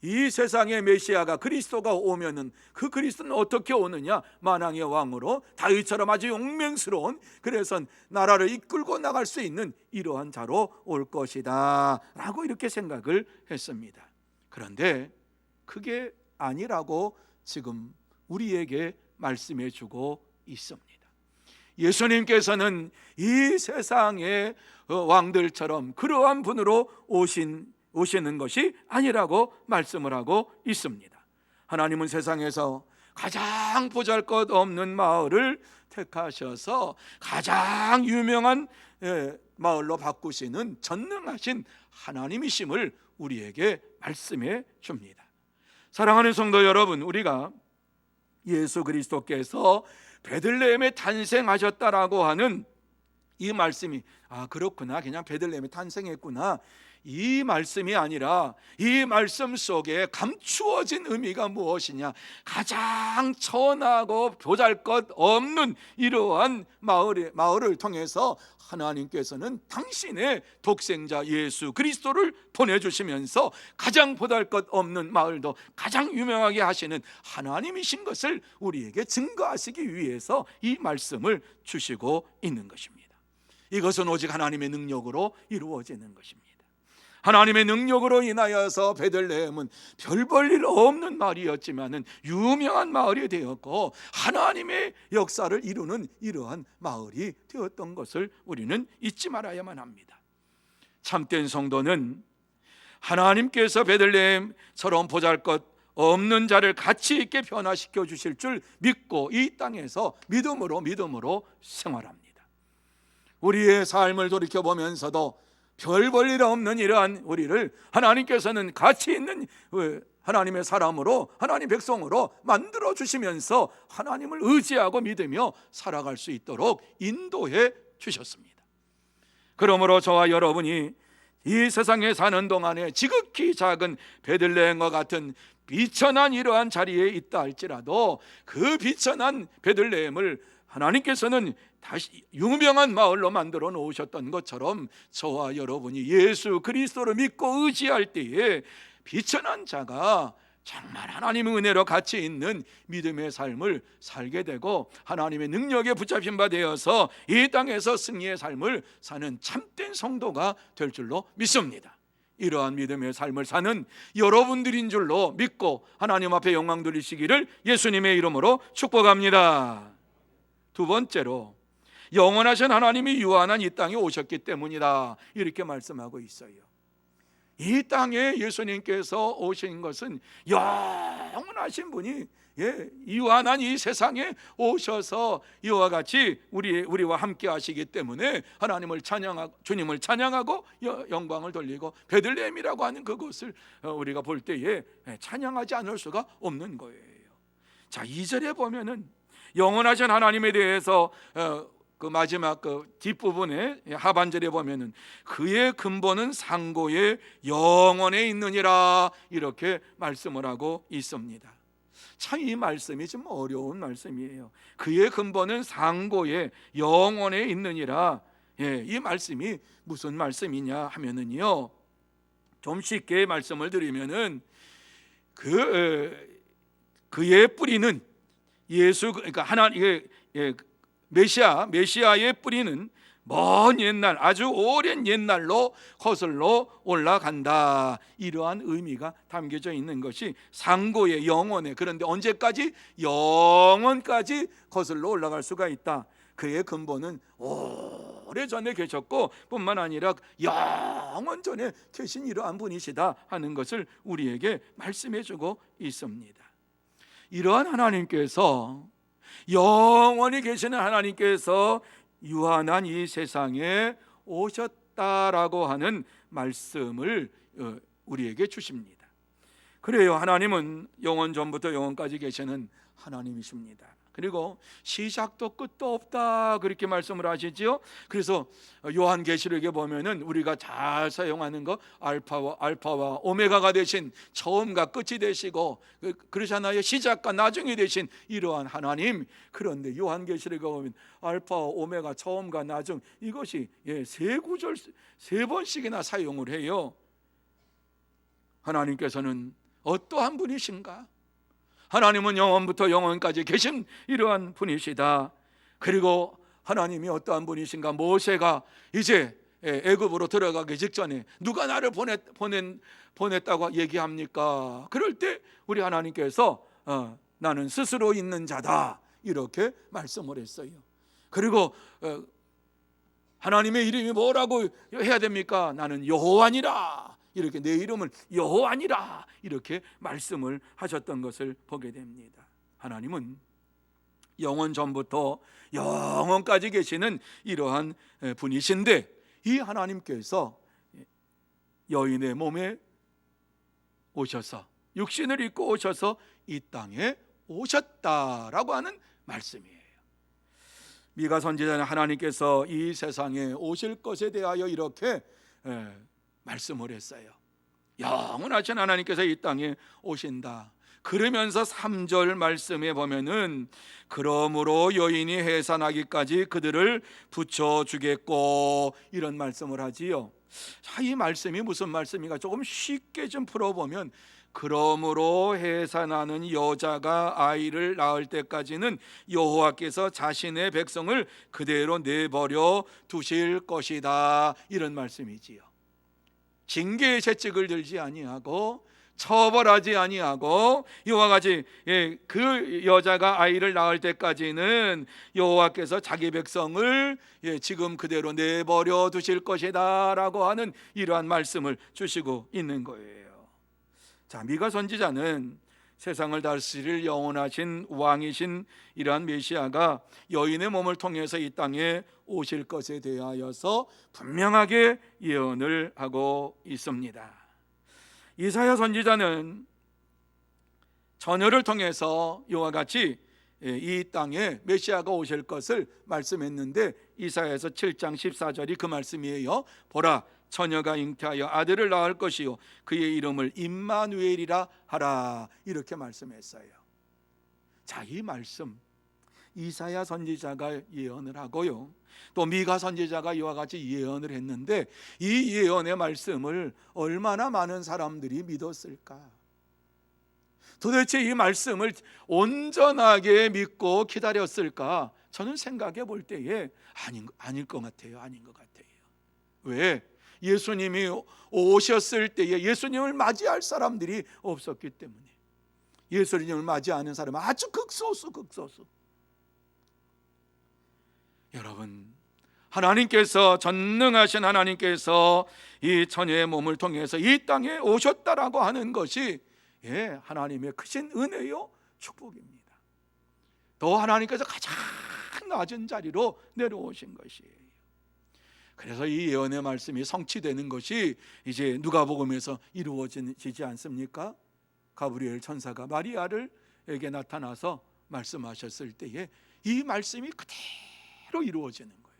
이 세상의 메시아가 그리스도가 오면은 그 그리스도는 어떻게 오느냐? 만왕의 왕으로 다윗처럼 아주 용맹스러운, 그래서 나라를 이끌고 나갈 수 있는 이러한 자로 올 것이다 라고 이렇게 생각을 했습니다. 그런데 그게 아니라고 지금 우리에게 말씀해 주고 있습니다. 예수님께서는 이 세상의 왕들처럼 그러한 분으로 오시는 것이 아니라고 말씀을 하고 있습니다. 하나님은 세상에서 가장 보잘것없는 마을을 택하셔서 가장 유명한 마을로 바꾸시는 전능하신 하나님이심을 우리에게 말씀해 줍니다. 사랑하는 성도 여러분, 우리가 예수 그리스도께서 베들레헴에 탄생하셨다라고 하는 이 말씀이 그렇구나, 그냥 베들레헴에 탄생했구나, 이 말씀이 아니라 이 말씀 속에 감추어진 의미가 무엇이냐, 가장 천하고 보잘것없는 이러한 마을을 통해서 하나님께서는 당신의 독생자 예수 그리스도를 보내주시면서 가장 보잘것없는 마을도 가장 유명하게 하시는 하나님이신 것을 우리에게 증거하시기 위해서 이 말씀을 주시고 있는 것입니다. 이것은 오직 하나님의 능력으로 이루어지는 것입니다. 하나님의 능력으로 인하여서 베들레헴은 별 볼 일 없는 마을이었지만은 유명한 마을이 되었고 하나님의 역사를 이루는 이러한 마을이 되었던 것을 우리는 잊지 말아야만 합니다. 참된 성도는 하나님께서 베들레헴처럼 보잘것없는 자를 가치 있게 변화시켜 주실 줄 믿고 이 땅에서 믿음으로 생활합니다. 우리의 삶을 돌이켜보면서도 별 볼 일 없는 이러한 우리를 하나님께서는 가치 있는 하나님의 사람으로, 하나님 백성으로 만들어 주시면서 하나님을 의지하고 믿으며 살아갈 수 있도록 인도해 주셨습니다. 그러므로 저와 여러분이 이 세상에 사는 동안에 지극히 작은 베들레헴과 같은 비천한 이러한 자리에 있다 할지라도 그 비천한 베들레헴을 하나님께서는 다시 유명한 마을로 만들어 놓으셨던 것처럼 저와 여러분이 예수 그리스도를 믿고 의지할 때에 비천한 자가 정말 하나님의 은혜로 가치 있는 믿음의 삶을 살게 되고 하나님의 능력에 붙잡힌 바 되어서 이 땅에서 승리의 삶을 사는 참된 성도가 될 줄로 믿습니다. 이러한 믿음의 삶을 사는 여러분들인 줄로 믿고 하나님 앞에 영광 돌리시기를 예수님의 이름으로 축복합니다. 두 번째로, 영원하신 하나님이 유한한 이 땅에 오셨기 때문이다, 이렇게 말씀하고 있어요. 이 땅에 예수님께서 오신 것은 영원하신 분이 유한한 이 세상에 오셔서 이와 같이 우리와 함께 하시기 때문에 하나님을 찬양하고 주님을 찬양하고 영광을 돌리고 베들레헴이라고 하는 그곳을 우리가 볼 때에 찬양하지 않을 수가 없는 거예요. 자, 2절에 보면은 영원하신 하나님에 대해서 그 마지막 그 뒷부분에 하반절에 보면은 그의 근본은 상고의 영원에 있느니라, 이렇게 말씀을 하고 있습니다. 참 이 말씀이 좀 어려운 말씀이에요. 그의 근본은 상고의 영원에 있느니라. 이 말씀이 무슨 말씀이냐 하면은요, 좀 쉽게 말씀을 드리면은 그의 뿌리는 예수, 그러니까 하나님, 메시아의 뿌리는 먼 옛날, 아주 오랜 옛날로 거슬러 올라간다, 이러한 의미가 담겨져 있는 것이 상고의 영원에, 그런데 언제까지? 영원까지 거슬러 올라갈 수가 있다. 그의 근본은 오래전에 계셨고 뿐만 아니라 영원 전에 계신 이러한 분이시다 하는 것을 우리에게 말씀해 주고 있습니다. 이러한 하나님께서, 영원히 계시는 하나님께서 유한한 이 세상에 오셨다라고 하는 말씀을 우리에게 주십니다. 그래요, 하나님은 영원 전부터 영원까지 계시는 하나님이십니다. 그리고 시작도 끝도 없다, 그렇게 말씀을 하시지요. 그래서 요한계시록에 보면은 우리가 잘 사용하는 거, 알파와 오메가가 되신, 처음과 끝이 되시고, 그러잖아요. 시작과 나중이 되신 이러한 하나님. 그런데 요한계시록에 보면 알파와 오메가, 처음과 나중, 이것이 세 구절, 세 번씩이나 사용을 해요. 하나님께서는 어떠한 분이신가? 하나님은 영원부터 영원까지 계신 이러한 분이시다. 그리고 하나님이 어떠한 분이신가? 모세가 이제 애굽으로 들어가기 직전에 누가 나를 보냈다고 얘기합니까? 그럴 때 우리 하나님께서 나는 스스로 있는 자다, 이렇게 말씀을 했어요. 그리고 하나님의 이름이 뭐라고 해야 됩니까? 나는 여호와니라, 이렇게 내 이름을 여호와니라, 이렇게 말씀을 하셨던 것을 보게 됩니다. 하나님은 영원 전부터 영원까지 계시는 이러한 분이신데, 이 하나님께서 여인의 몸에 오셔서 육신을 입고 오셔서 이 땅에 오셨다라고 하는 말씀이에요. 미가 선지자는 하나님께서 이 세상에 오실 것에 대하여 이렇게 말씀을 했어요. 영원하신 하나님께서 이 땅에 오신다. 그러면서 3절 말씀에 보면은 그러므로 여인이 해산하기까지 그들을 붙여주겠고 이런 말씀을 하지요. 자, 이 말씀이 무슨 말씀인가 조금 쉽게 좀 풀어보면, 그러므로 해산하는 여자가 아이를 낳을 때까지는 여호와께서 자신의 백성을 그대로 내버려 두실 것이다, 이런 말씀이지요. 징계의 채찍을 들지 아니하고 처벌하지 아니하고 이와 같이 그 여자가 아이를 낳을 때까지는 여호와께서 자기 백성을 지금 그대로 내버려 두실 것이다 라고 하는 이러한 말씀을 주시고 있는 거예요. 자, 미가 선지자는 세상을 다스릴 영원하신 왕이신 이러한 메시아가 여인의 몸을 통해서 이 땅에 오실 것에 대하여서 분명하게 예언을 하고 있습니다. 이사야 선지자는 전혀를 통해서 이와 같이 이 땅에 메시아가 오실 것을 말씀했는데, 이사야에서 7장 14절이 그 말씀이에요. 보라, 처녀가 잉태하여 아들을 낳을 것이요 그의 이름을 임마누엘이라 하라, 이렇게 말씀했어요. 자, 이 말씀 이사야 선지자가 예언을 하고요, 또 미가 선지자가 이와 같이 예언을 했는데, 이 예언의 말씀을 얼마나 많은 사람들이 믿었을까? 도대체 이 말씀을 온전하게 믿고 기다렸을까? 저는 생각해 볼 때에 아닐 것 같아요. 아닌 것 같아요. 왜? 예수님이 오셨을 때에 예수님을 맞이할 사람들이 없었기 때문에. 예수님을 맞이하는 사람은 아주 극소수. 여러분, 하나님께서, 전능하신 하나님께서 이 처녀의 몸을 통해서 이 땅에 오셨다라고 하는 것이 하나님의 크신 은혜요 축복입니다. 또 하나님께서 가장 낮은 자리로 내려오신 것이에요. 그래서 이 예언의 말씀이 성취되는 것이 이제 누가복음에서 이루어지지 않습니까? 가브리엘 천사가 마리아에게 나타나서 말씀하셨을 때에 이 말씀이 그대로 이루어지는 거예요.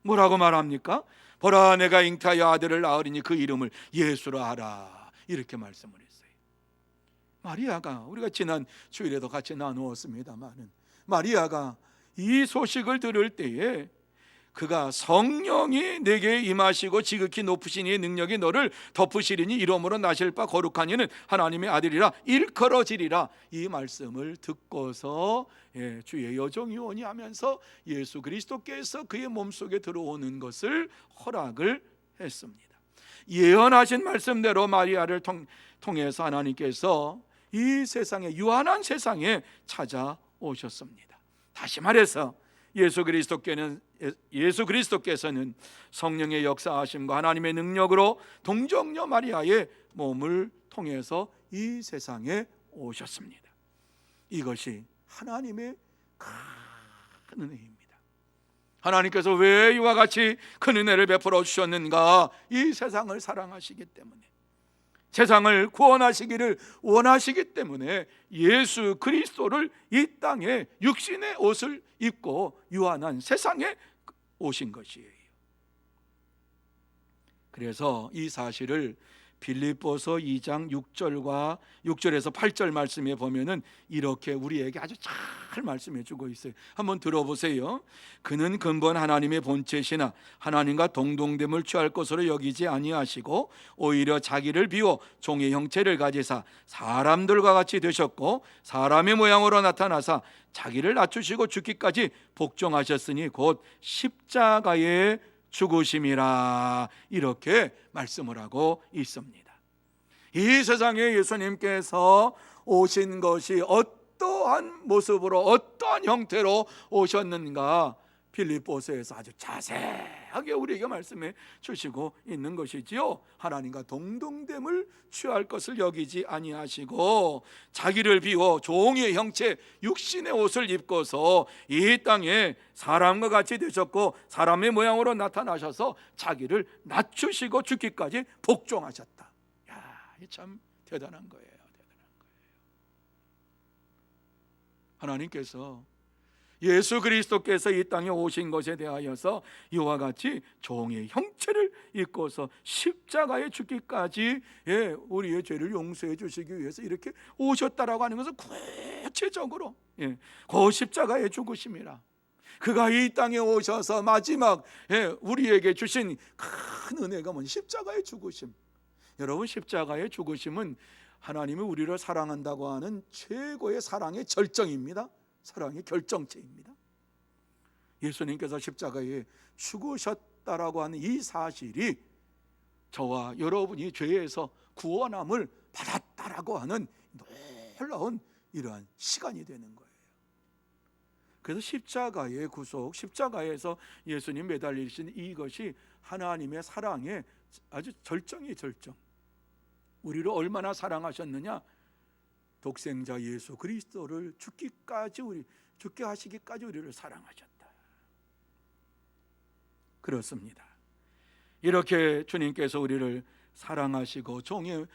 뭐라고 말합니까? 보라, 내가 잉태하여 아들을 낳으리니 그 이름을 예수라 하라, 이렇게 말씀을 했어요. 마리아가, 우리가 지난 주일에도 같이 나누었습니다만, 마리아가 이 소식을 들을 때에 그가 성령이 내게 임하시고 지극히 높으신 이의 능력이 너를 덮으시리니 이러므로 나실 바 거룩한 이는 하나님의 아들이라 일컬어지리라, 이 말씀을 듣고서 주의 여종이오니 하면서 예수 그리스도께서 그의 몸속에 들어오는 것을 허락을 했습니다. 예언하신 말씀대로 마리아를 통해서 하나님께서 이 세상에, 유한한 세상에 찾아오셨습니다. 다시 말해서 예수 그리스도께서는 성령의 역사하심과 하나님의 능력으로 동정녀 마리아의 몸을 통해서 이 세상에 오셨습니다. 이것이 하나님의 큰 은혜입니다. 하나님께서 왜 이와 같이 큰 은혜를 베풀어 주셨는가? 이 세상을 사랑하시기 때문에, 세상을 구원하시기를 원하시기 때문에 예수 그리스도를 이 땅에 육신의 옷을 입고 유한한 세상에 오신 것이에요. 그래서 이 사실을 빌립보서 2장 6절에서 8절 말씀에 보면은 이렇게 우리에게 아주 잘 말씀해 주고 있어요. 한번 들어보세요. 그는 근본 하나님의 본체시나 하나님과 동등됨을 취할 것으로 여기지 아니하시고 오히려 자기를 비워 종의 형체를 가지사 사람들과 같이 되셨고 사람의 모양으로 나타나사 자기를 낮추시고 죽기까지 복종하셨으니 곧 십자가에 죽으심이라, 이렇게 말씀을 하고 있습니다. 이 세상에 예수님께서 오신 것이 어떠한 모습으로, 어떠한 형태로 오셨는가, 빌립보서에서 아주 자세하게 우리에게 말씀해 주시고 있는 것이지요. 하나님과 동등됨을 취할 것을 여기지 아니하시고 자기를 비워 종의 형체, 육신의 옷을 입고서 이 땅에 사람과 같이 되셨고 사람의 모양으로 나타나셔서 자기를 낮추시고 죽기까지 복종하셨다. 야, 참 대단한 거예요. 하나님께서 예수 그리스도께서 이 땅에 오신 것에 대하여서 이와 같이 종의 형체를 입고서 십자가에 죽기까지 우리의 죄를 용서해 주시기 위해서 이렇게 오셨다라고 하는 것은 구체적으로 그 십자가의 죽으심이라. 그가 이 땅에 오셔서 마지막 우리에게 주신 큰 은혜가 뭔지 십자가의 죽으심. 여러분, 십자가의 죽으심은 하나님이 우리를 사랑한다고 하는 최고의 사랑의 절정입니다. 사랑의 결정체입니다. 예수님께서 십자가에 죽으셨다라고 하는 이 사실이 저와 여러분이 죄에서 구원함을 받았다라고 하는 놀라운 이러한 시간이 되는 거예요. 그래서 십자가의 구속, 십자가에서 예수님 매달리신 이것이 하나님의 사랑의 아주 절정의 절정. 우리를 얼마나 사랑하셨느냐? 독생자 예수 그리스도를 죽게 하시기까지 우리를 사랑하셨다. 그렇습니다. 이렇게 주님께서 우리를 사랑하시고 종의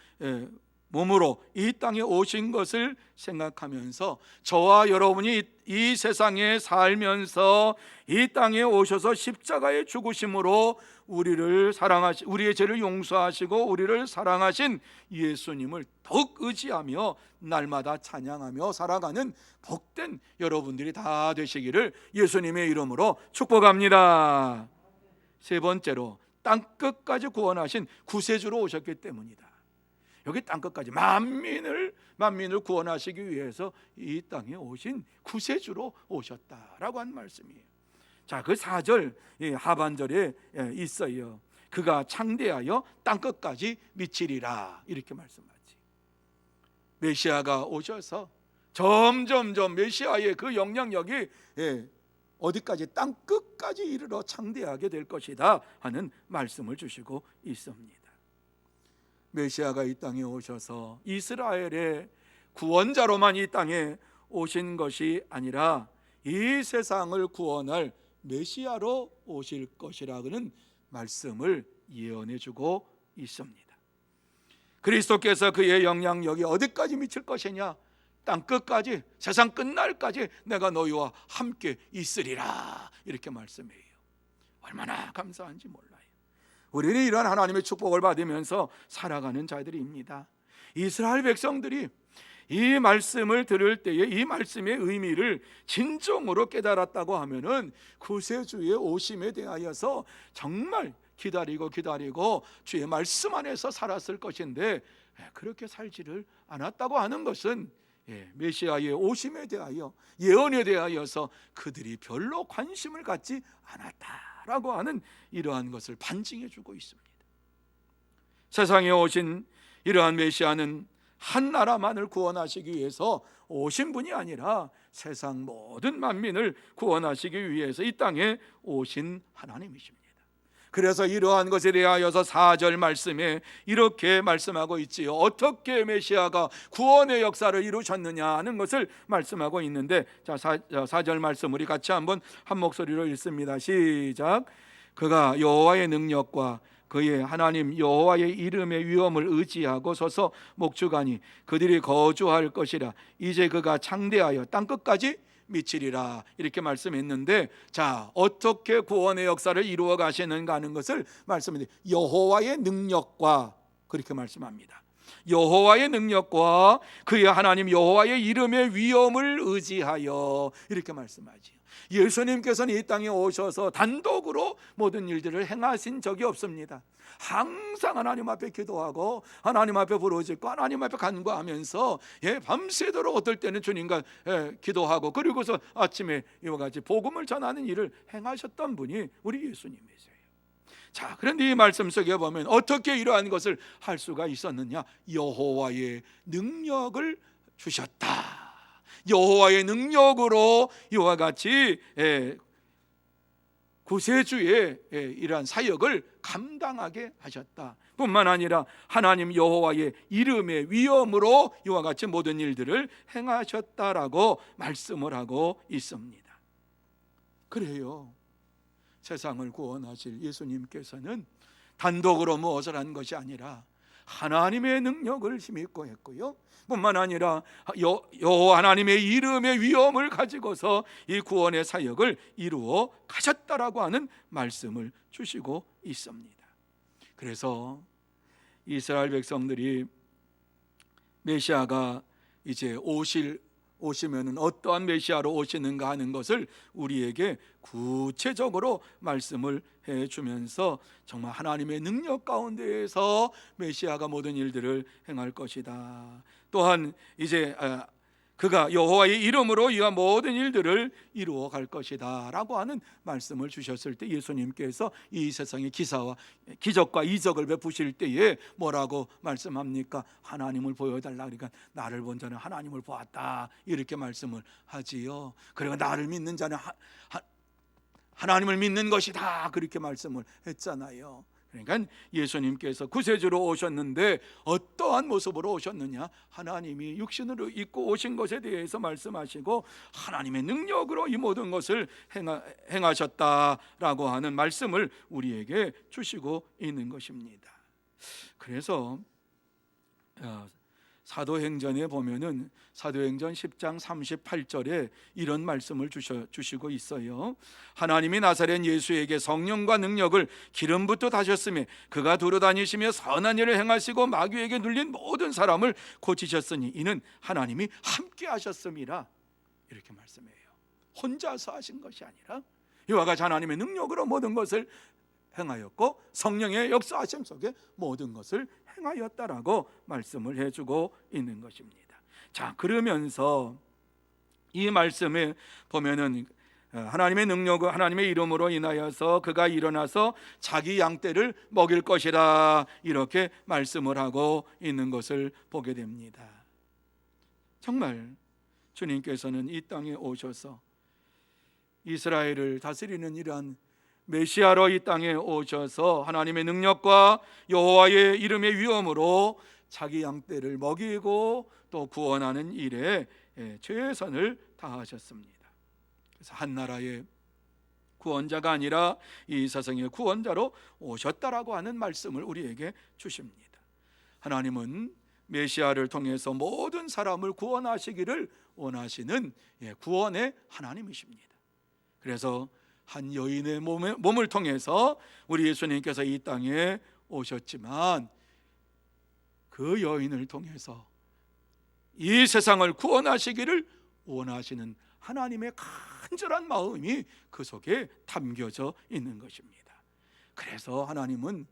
몸으로 이 땅에 오신 것을 생각하면서 저와 여러분이 이 세상에 살면서 이 땅에 오셔서 십자가의 죽으심으로 우리의 죄를 용서하시고 우리를 사랑하신 예수님을 더욱 의지하며 날마다 찬양하며 살아가는 복된 여러분들이 다 되시기를 예수님의 이름으로 축복합니다. 세 번째로, 땅끝까지 구원하신 구세주로 오셨기 때문이다. 여기 땅끝까지 만민을 구원하시기 위해서 이 땅에 오신 구세주로 오셨다라고 한 말씀이에요. 자, 그 4절 하반절에 있어요. 그가 창대하여 땅끝까지 미치리라, 이렇게 말씀하지. 메시아가 오셔서 점점점 메시아의 그 영향력이 어디까지, 땅끝까지 이르러 창대하게 될 것이다 하는 말씀을 주시고 있습니다. 메시아가 이 땅에 오셔서 이스라엘의 구원자로만 이 땅에 오신 것이 아니라 이 세상을 구원할 메시아로 오실 것이라는 말씀을 예언해 주고 있습니다. 그리스도께서 그의 영향력이 어디까지 미칠 것이냐? 땅끝까지, 세상 끝날까지 내가 너희와 함께 있으리라, 이렇해요. 말씀해요. 얼마나 감사한지 몰라요. 우리는 이러한 하나님의 축복을 받으면서 살아가는 자들입니다. 이스라엘 백성들이 이 말씀을 들을 때에 이 말씀의 의미를 진정으로 깨달았다고 하면은 구세주의 오심에 대하여서 정말 기다리고 주의 말씀 안에서 살았을 것인데, 그렇게 살지를 않았다고 하는 것은 메시아의 오심에 대하여, 예언에 대하여서 그들이 별로 관심을 갖지 않았다라고 하는 이러한 것을 반증해 주고 있습니다. 세상에 오신 이러한 메시아는 한 나라만을 구원하시기 위해서 오신 분이 아니라 세상 모든 만민을 구원하시기 위해서 이 땅에 오신 하나님이십니다. 그래서 이러한 것에 대하여서 4절 말씀에 이렇게 말씀하고 있지요. 어떻게 메시아가 구원의 역사를 이루셨느냐 하는 것을 말씀하고 있는데, 자, 4절 말씀 우리 같이 한번 한 목소리로 읽습니다. 시작. 그가 여호와의 능력과 그의 하나님 여호와의 이름의 위엄을 의지하고 서서 목축하니 그들이 거주할 것이라. 이제 그가 창대하여 땅끝까지 미치리라, 이렇게 말씀했는데, 자, 어떻게 구원의 역사를 이루어 가시는가 하는 것을 말씀합니다. 여호와의 능력과, 그렇게 말씀합니다. 여호와의 능력과 그의 하나님 여호와의 이름의 위엄을 의지하여, 이렇게 말씀하지요. 예수님께서는 이 땅에 오셔서 단독으로 모든 일들을 행하신 적이 없습니다. 항상 하나님 앞에 기도하고 하나님 앞에 부르짖고 하나님 앞에 간구하면서 밤새도록 어떨 때는 주님과 기도하고, 그리고서 아침에 이와 같이 복음을 전하는 일을 행하셨던 분이 우리 예수님이세요. 자, 그런데 이 말씀 속에 보면 어떻게 이러한 것을 할 수가 있었느냐? 여호와의 능력을 주셨다. 여호와의 능력으로 이와 같이 구세주의 이러한 사역을 감당하게 하셨다. 뿐만 아니라 하나님 여호와의 이름의 위엄으로 이와 같이 모든 일들을 행하셨다라고 말씀을 하고 있습니다. 그래요, 세상을 구원하실 예수님께서는 단독으로 무엇을 한 것이 아니라 하나님의 능력을 힘입고 했고요, 뿐만 아니라 여호와 하나님의 이름의 위엄을 가지고서 이 구원의 사역을 이루어 가셨다라고 하는 말씀을 주시고 있습니다. 그래서 이스라엘 백성들이 메시아가 이제 오시면은 어떠한 메시아로 오시는가 하는 것을 우리에게 구체적으로 말씀을 해주면서 정말 하나님의 능력 가운데에서 메시아가 모든 일들을 행할 것이다. 또한 이제 그가 여호와의 이름으로 이와 모든 일들을 이루어 갈 것이다 라고 하는 말씀을 주셨을 때, 예수님께서 이 세상의 기적과 이적을 베푸실 때에 뭐라고 말씀합니까? 하나님을 보여달라. 그러니까 나를 본 자는 하나님을 보았다, 이렇게 말씀을 하지요. 그리고 나를 믿는 자는 하나님을 믿는 것이다, 그렇게 말씀을 했잖아요. 그러니까 예수님께서 구세주로 오셨는데 어떠한 모습으로 오셨느냐? 하나님이 육신으로 입고 오신 것에 대해서 말씀하시고 하나님의 능력으로 이 모든 것을 행하셨다라고 하는 말씀을 우리에게 주시고 있는 것입니다. 그래서 사도행전에 보면은 사도행전 10장 38절에 이런 말씀을 주시고 있어요. 하나님이 나사렛 예수에게 성령과 능력을 기름부터 다셨으며 그가 두루다니시며 선한 일을 행하시고 마귀에게 눌린 모든 사람을 고치셨으니 이는 하나님이 함께 하셨음이라, 이렇게 말씀해요. 혼자서 하신 것이 아니라 이와 같이 하나님의 능력으로 모든 것을 행하였고 성령의 역사하심 속에 모든 것을 행하였다라고 말씀을 해주고 있는 것입니다. 자, 그러면서 이 말씀에 보면은 하나님의 능력을, 하나님의 이름으로 인하여서 그가 일어나서 자기 양떼를 먹일 것이라, 이렇게 말씀을 하고 있는 것을 보게 됩니다. 정말 주님께서는 이 땅에 오셔서 이스라엘을 다스리는 이러한 메시아로 이 땅에 오셔서 하나님의 능력과 여호와의 이름의 위엄으로 자기 양떼를 먹이고 또 구원하는 일에 최선을 다하셨습니다. 그래서 한 나라의 구원자가 아니라 이 세상의 구원자로 오셨다라고 하는 말씀을 우리에게 주십니다. 하나님은 메시아를 통해서 모든 사람을 구원하시기를 원하시는 구원의 하나님이십니다. 그래서 한 여인의 몸을 통해서 우리 예수님께서 이 땅에 오셨지만 그 여인을 통해서 이 세상을 구원하시기를 원하시는 하나님의 간절한 마음이 그 속에 담겨져 있는 것입니다. 그래서 하나님은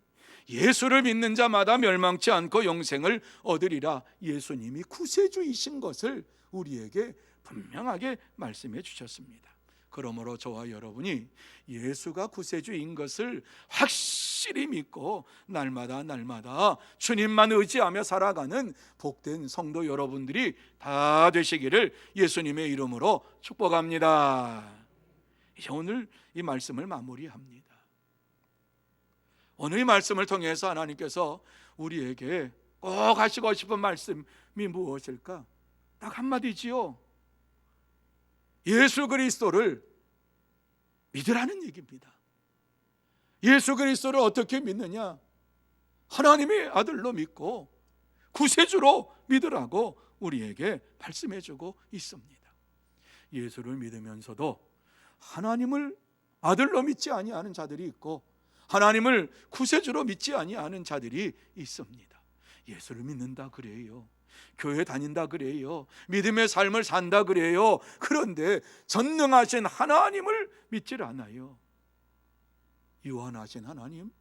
예수를 믿는 자마다 멸망치 않고 영생을 얻으리라, 예수님이 구세주이신 것을 우리에게 분명하게 말씀해 주셨습니다. 그러므로 저와 여러분이 예수가 구세주인 것을 확실히 믿고 날마다 주님만 의지하며 살아가는 복된 성도 여러분들이 다 되시기를 예수님의 이름으로 축복합니다. 이제 오늘 이 말씀을 마무리합니다. 오늘 이 말씀을 통해서 하나님께서 우리에게 꼭 하시고 싶은 말씀이 무엇일까? 딱 한마디지요. 예수 그리스도를 믿으라는 얘기입니다. 예수 그리스도를 어떻게 믿느냐? 하나님의 아들로 믿고 구세주로 믿으라고 우리에게 말씀해주고 있습니다. 예수를 믿으면서도 하나님을 아들로 믿지 아니하는 자들이 있고 하나님을 구세주로 믿지 아니하는 자들이 있습니다. 예수를 믿는다 그래요. 교회 다닌다 그래요. 믿음의 삶을 산다 그래요. 그런데 전능하신 하나님을 믿질 않아요. 유한하신 하나님,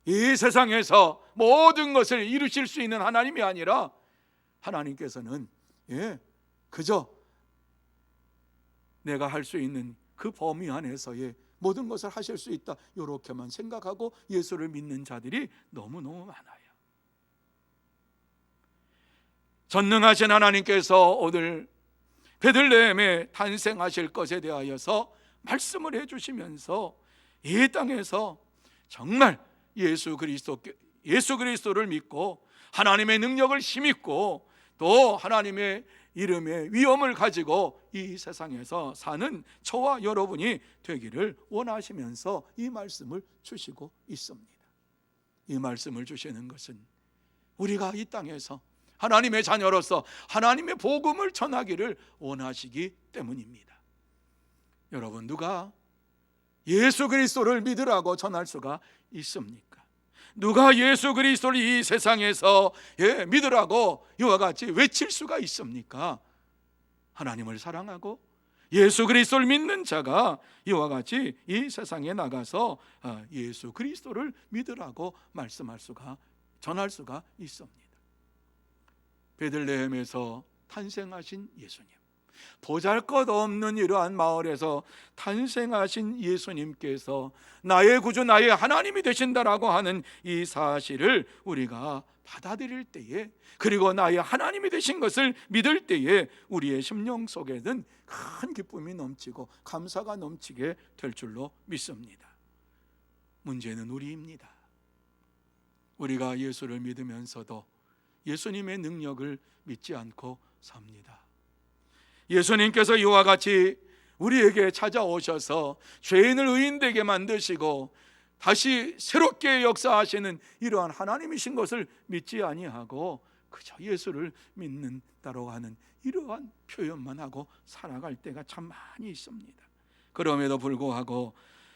이 세상에서 모든 것을 이루실 수 있는 하나님이 아니라 하나님께서는 그저 내가 할 수 있는 그 범위 안에서의 모든 것을 하실 수 있다, 이렇게만 생각하고 예수를 믿는 자들이 너무너무 많아요. 전능하신 하나님께서 오늘 베들레헴에 탄생하실 것에 대하여서 말씀을 해주시면서 이 땅에서 정말 예수 그리스도를 믿고 하나님의 능력을 힘입고 또 하나님의 이름의 위엄을 가지고 이 세상에서 사는 저와 여러분이 되기를 원하시면서 이 말씀을 주시고 있습니다. 이 말씀을 주시는 것은 우리가 이 땅에서 하나님의 자녀로서 하나님의 복음을 전하기를 원하시기 때문입니다. 여러분, 누가 예수 그리스도를 믿으라고 전할 수가 있습니까? 누가 예수 그리스도를 이 세상에서 믿으라고 이와 같이 외칠 수가 있습니까? 하나님을 사랑하고 예수 그리스도를 믿는 자가 이와 같이 이 세상에 나가서 예수 그리스도를 믿으라고 말씀할 수가, 전할 수가 있습니다. 베들레헴에서 탄생하신 예수님, 보잘것없는 이러한 마을에서 탄생하신 예수님께서 나의 구주, 나의 하나님이 되신다라고 하는 이 사실을 우리가 받아들일 때에, 그리고 나의 하나님이 되신 것을 믿을 때에 우리의 심령 속에는 큰 기쁨이 넘치고 감사가 넘치게 될 줄로 믿습니다. 문제는 우리입니다. 우리가 예수를 믿으면서도 예수님의 능력을 믿지 않고 삽니다. 예수님께서 이와 같이 우리에게 찾아오셔서 죄인을 의인되게 만드시고 다시 새롭게 역사하시는 이러한 하나님이신 것을 믿지 아니하고 그저 예수를 믿는다고 하는 이러한 표현만 하고 살아갈 때가 참 많이 있습니다. 그럼에도 불구하고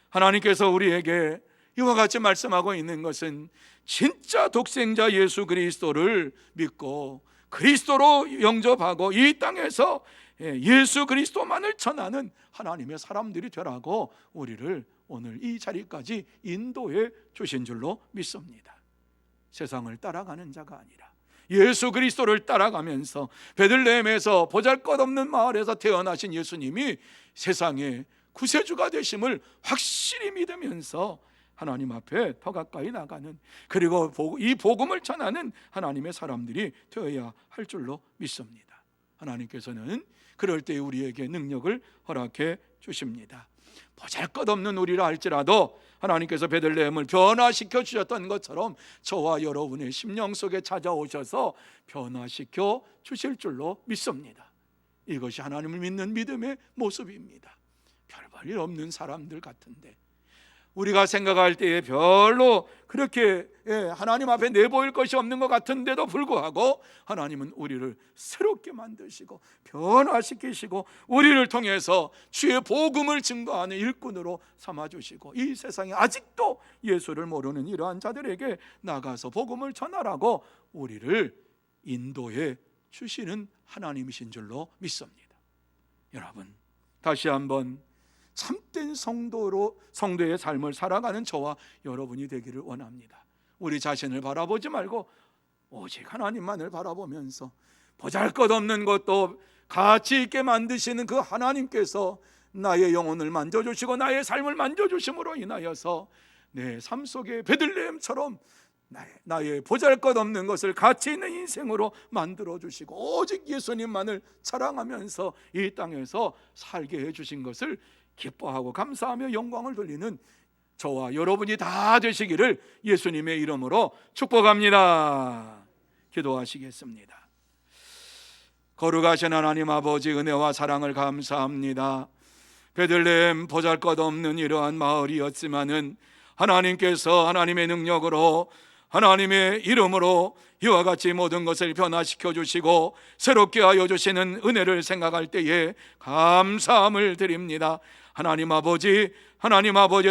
하나님께서 우리에게 이와 같이 말씀하고 있는 것은 진짜 독생자 예수 그리스도를 믿고 그리스도로 영접하고 이 땅에서 예수 그리스도만을 전하는 하나님의 사람들이 되라고 우리를 오늘 이 자리까지 인도해 주신 줄로 믿습니다. 세상을 따라가는 자가 아니라 예수 그리스도를 따라가면서 베들레헴에서 보잘것없는 마을에서 태어나신 예수님이 세상의 구세주가 되심을 확실히 믿으면서 하나님 앞에 더 가까이 나가는, 그리고 이 복음을 전하는 하나님의 사람들이 되어야 할 줄로 믿습니다. 하나님께서는 그럴 때 우리에게 능력을 허락해 주십니다. 보잘것없는 우리라 할지라도 하나님께서 베들레헴을 변화시켜 주셨던 것처럼 저와 여러분의 심령 속에 찾아오셔서 변화시켜 주실 줄로 믿습니다. 이것이 하나님을 믿는 믿음의 모습입니다. 별 볼 일 없는 사람들 같은데 우리가 생각할 때에 별로 그렇게 하나님 앞에 내보일 것이 없는 것 같은데도 불구하고 하나님은 우리를 새롭게 만드시고 변화시키시고 우리를 통해서 주의 복음을 증거하는 일꾼으로 삼아주시고 이 세상에 아직도 예수를 모르는 이러한 자들에게 나가서 복음을 전하라고 우리를 인도해 주시는 하나님이신 줄로 믿습니다. 여러분, 다시 한번 참된 성도의 삶을 살아가는 저와 여러분이 되기를 원합니다. 우리 자신을 바라보지 말고 오직 하나님만을 바라보면서 보잘것없는 것도 가치 있게 만드시는 그 하나님께서 나의 영혼을 만져주시고 나의 삶을 만져주심으로 인하여서 내 삶 속에 베들레헴처럼 나의 보잘것없는 것을 가치 있는 인생으로 만들어주시고 오직 예수님만을 자랑하면서 이 땅에서 살게 해주신 것을 기뻐하고 감사하며 영광을 돌리는 저와 여러분이 다 되시기를 예수님의 이름으로 축복합니다. 기도하시겠습니다. 거룩하신 하나님 아버지, 은혜와 사랑을 감사합니다. 베들레헴 보잘것없는 이러한 마을이었지만은 하나님께서 하나님의 능력으로 하나님의 이름으로 이와 같이 모든 것을 변화시켜 주시고 새롭게 하여 주시는 은혜를 생각할 때에 감사함을 드립니다. 하나님 아버지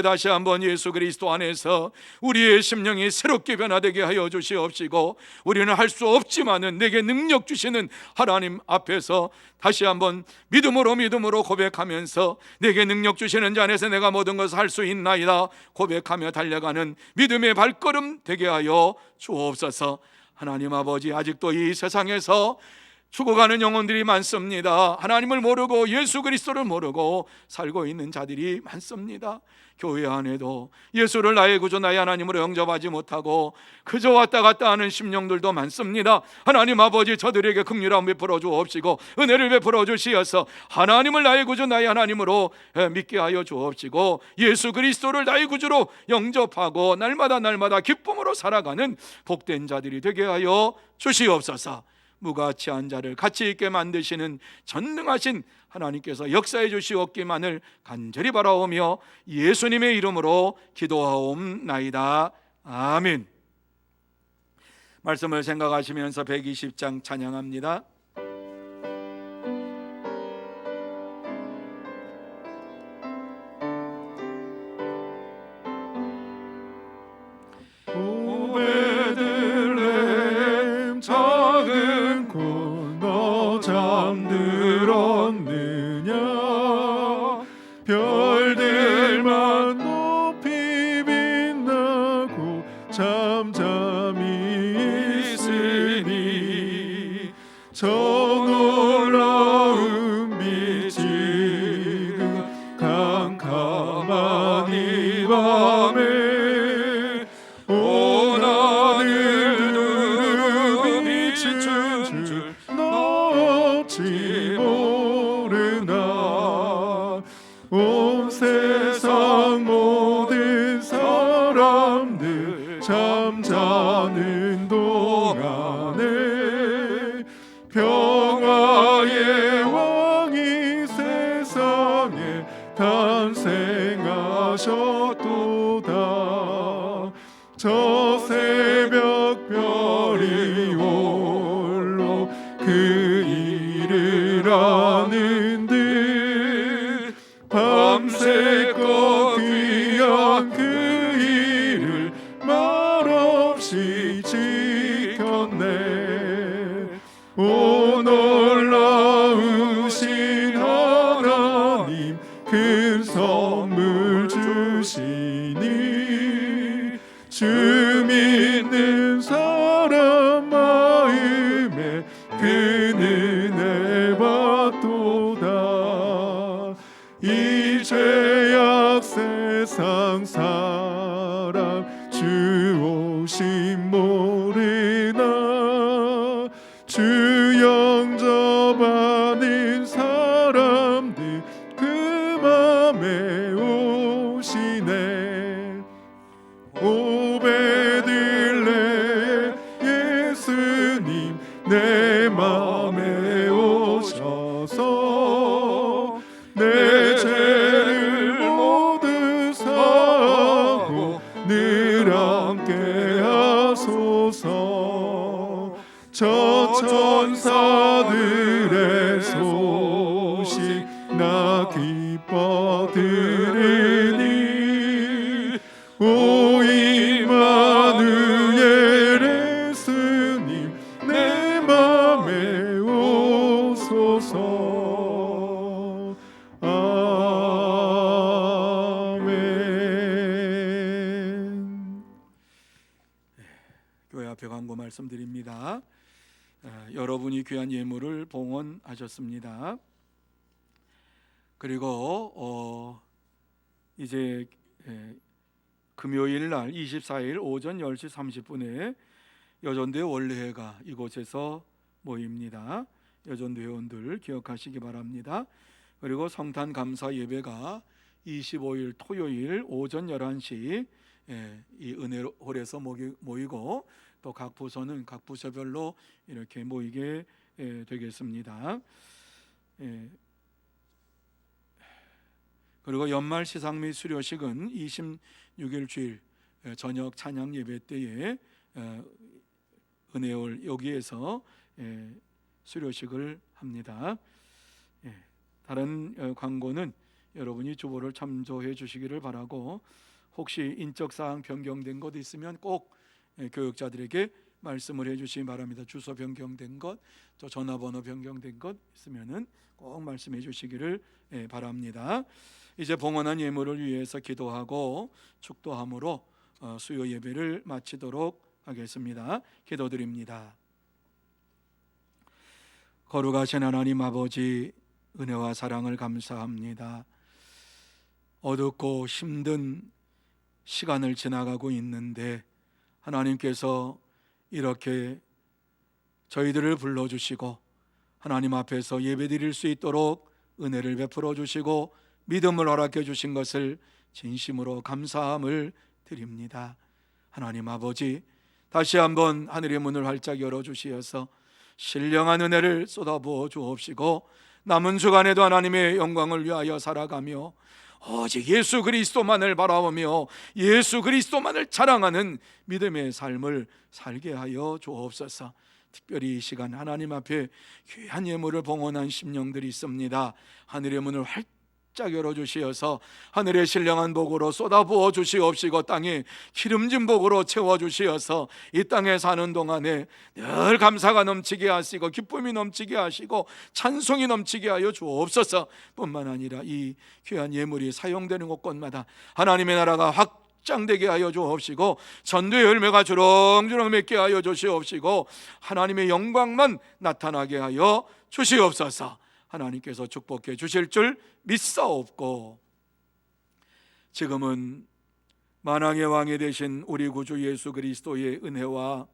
다시 한번 예수 그리스도 안에서 우리의 심령이 새롭게 변화되게 하여 주시옵시고 우리는 할 수 없지만은 내게 능력 주시는 하나님 앞에서 다시 한번 믿음으로 고백하면서 내게 능력 주시는 자 안에서 내가 모든 것을 할 수 있나이다 고백하며 달려가는 믿음의 발걸음 되게 하여 주옵소서. 하나님 아버지, 아직도 이 세상에서 죽어가는 영혼들이 많습니다. 하나님을 모르고 예수 그리스도를 모르고 살고 있는 자들이 많습니다. 교회 안에도 예수를 나의 구주 나의 하나님으로 영접하지 못하고 그저 왔다 갔다 하는 심령들도 많습니다. 하나님 아버지, 저들에게 긍휼함 베풀어 주옵시고 은혜를 베풀어 주시어서 하나님을 나의 구주 나의 하나님으로 믿게 하여 주옵시고 예수 그리스도를 나의 구주로 영접하고 날마다 기쁨으로 살아가는 복된 자들이 되게 하여 주시옵소서. 무가치한 자를 가치 있게 만드시는 전능하신 하나님께서 역사해 주시옵기만을 간절히 바라오며 예수님의 이름으로 기도하옵나이다. 아멘. 말씀을 생각하시면서 120장 찬양합니다. 오베들레헴 작은 곳 너 잠들었느냐 별들만 높이 빛나고 잠잠히 있으니 저 놀라운 빛이 캄캄한 이 밤에 온 하늘 두루 비춘 줄 너 어찌 모르나 온 세상 모든 사람들 잠자는 동안에 평화의 왕이 세상에 탄생하셨도다. 저 새벽 별이 홀로 그 일을 아는 듯 밤새껏 귀한 그 일을 말없이 지켰네. 오 놀라우신 하나님 큰 선물 주시니 주 믿는 사람 마음에 그 은혜 받도다. 이 죄악 세상 사람 주 오심 모르나 주 영접하는 사람들 그 맘에 오시네. 오베들레 예수님 내 맘에 오셔서 내 죄를 모두 사하고 늘 함께 하소서. 저 천사들의 소식 나 기뻐 들으니 오 임마누엘 예수님 내 맘에 오소서. 아멘. 교회 앞에 광고 말씀드립니다. 여러분이 귀한 예물을 봉헌하셨습니다. 그리고 이제 금요일 날 24일 오전 10시 30분에 여전대 원례회가 이곳에서 모입니다. 여전대 회원들 기억하시기 바랍니다. 그리고 성탄 감사 예배가 25일 토요일 오전 11시 이 은혜홀에서 모이고 또 각 부서는 각 부서별로 이렇게 모이게 되겠습니다. 그리고 연말 시상 및 수료식은 26일 주일 저녁 찬양 예배 때에 은혜홀 여기에서 수료식을 합니다. 다른 광고는 여러분이 주보를 참조해 주시기를 바라고, 혹시 인적 사항 변경된 것 있으면 꼭 교육자들에게 말씀을 해주시기 바랍니다. 주소 변경된 것, 또 전화번호 변경된 것 있으면은 꼭 말씀해 주시기를 바랍니다. 이제 봉헌한 예물을 위해서 기도하고 축도함으로 수요 예배를 마치도록 하겠습니다. 기도드립니다. 거룩하신 하나님 아버지, 은혜와 사랑을 감사합니다. 어둡고 힘든 시간을 지나가고 있는데 하나님께서 이렇게 저희들을 불러주시고 하나님 앞에서 예배드릴 수 있도록 은혜를 베풀어 주시고 믿음을 허락해 주신 것을 진심으로 감사함을 드립니다. 하나님 아버지, 다시 한번 하늘의 문을 활짝 열어주시어서 신령한 은혜를 쏟아부어 주옵시고 남은 주간에도 하나님의 영광을 위하여 살아가며 오직 예수 그리스도만을 바라보며 예수 그리스도만을 자랑하는 믿음의 삶을 살게 하여 주옵소서. 특별히 이 시간 하나님 앞에 귀한 예물을 봉헌한 심령들이 있습니다. 하늘의 문을 활짝 열어주시어서 하늘의 신령한 복으로 쏟아부어 주시옵시고 땅에 기름진 복으로 채워주시어서 이 땅에 사는 동안에 늘 감사가 넘치게 하시고 기쁨이 넘치게 하시고 찬송이 넘치게 하여 주옵소서. 뿐만 아니라 이 귀한 예물이 사용되는 곳곳마다 하나님의 나라가 확장되게 하여 주옵시고 전도의 열매가 주렁주렁 맺게 하여 주시옵시고 하나님의 영광만 나타나게 하여 주시옵소서. 하나님께서 축복해 주실 줄 믿사옵고, 지금은 만왕의 왕이 되신 우리 구주 예수 그리스도의 은혜와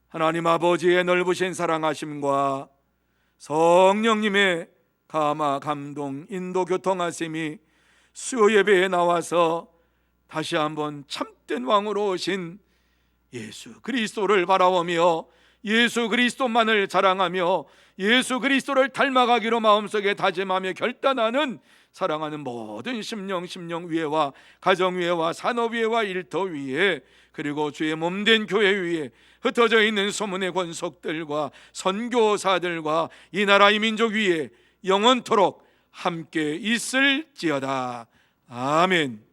하나님 아버지의 넓으신 사랑하심과 성령님의 감화 감동 인도 교통하심이 수요 예배에 나와서 다시 한번 참된 왕으로 오신 예수 그리스도를 바라보며 예수 그리스도만을 자랑하며 예수 그리스도를 닮아가기로 마음속에 다짐하며 결단하는 사랑하는 모든 심령 위에와 가정 위에와 산업 위에와 일터 위에 그리고 주의 몸된 교회 위에 흩어져 있는 소문의 권속들과 선교사들과 이 나라 이 민족 위에 영원토록 함께 있을지어다. 아멘.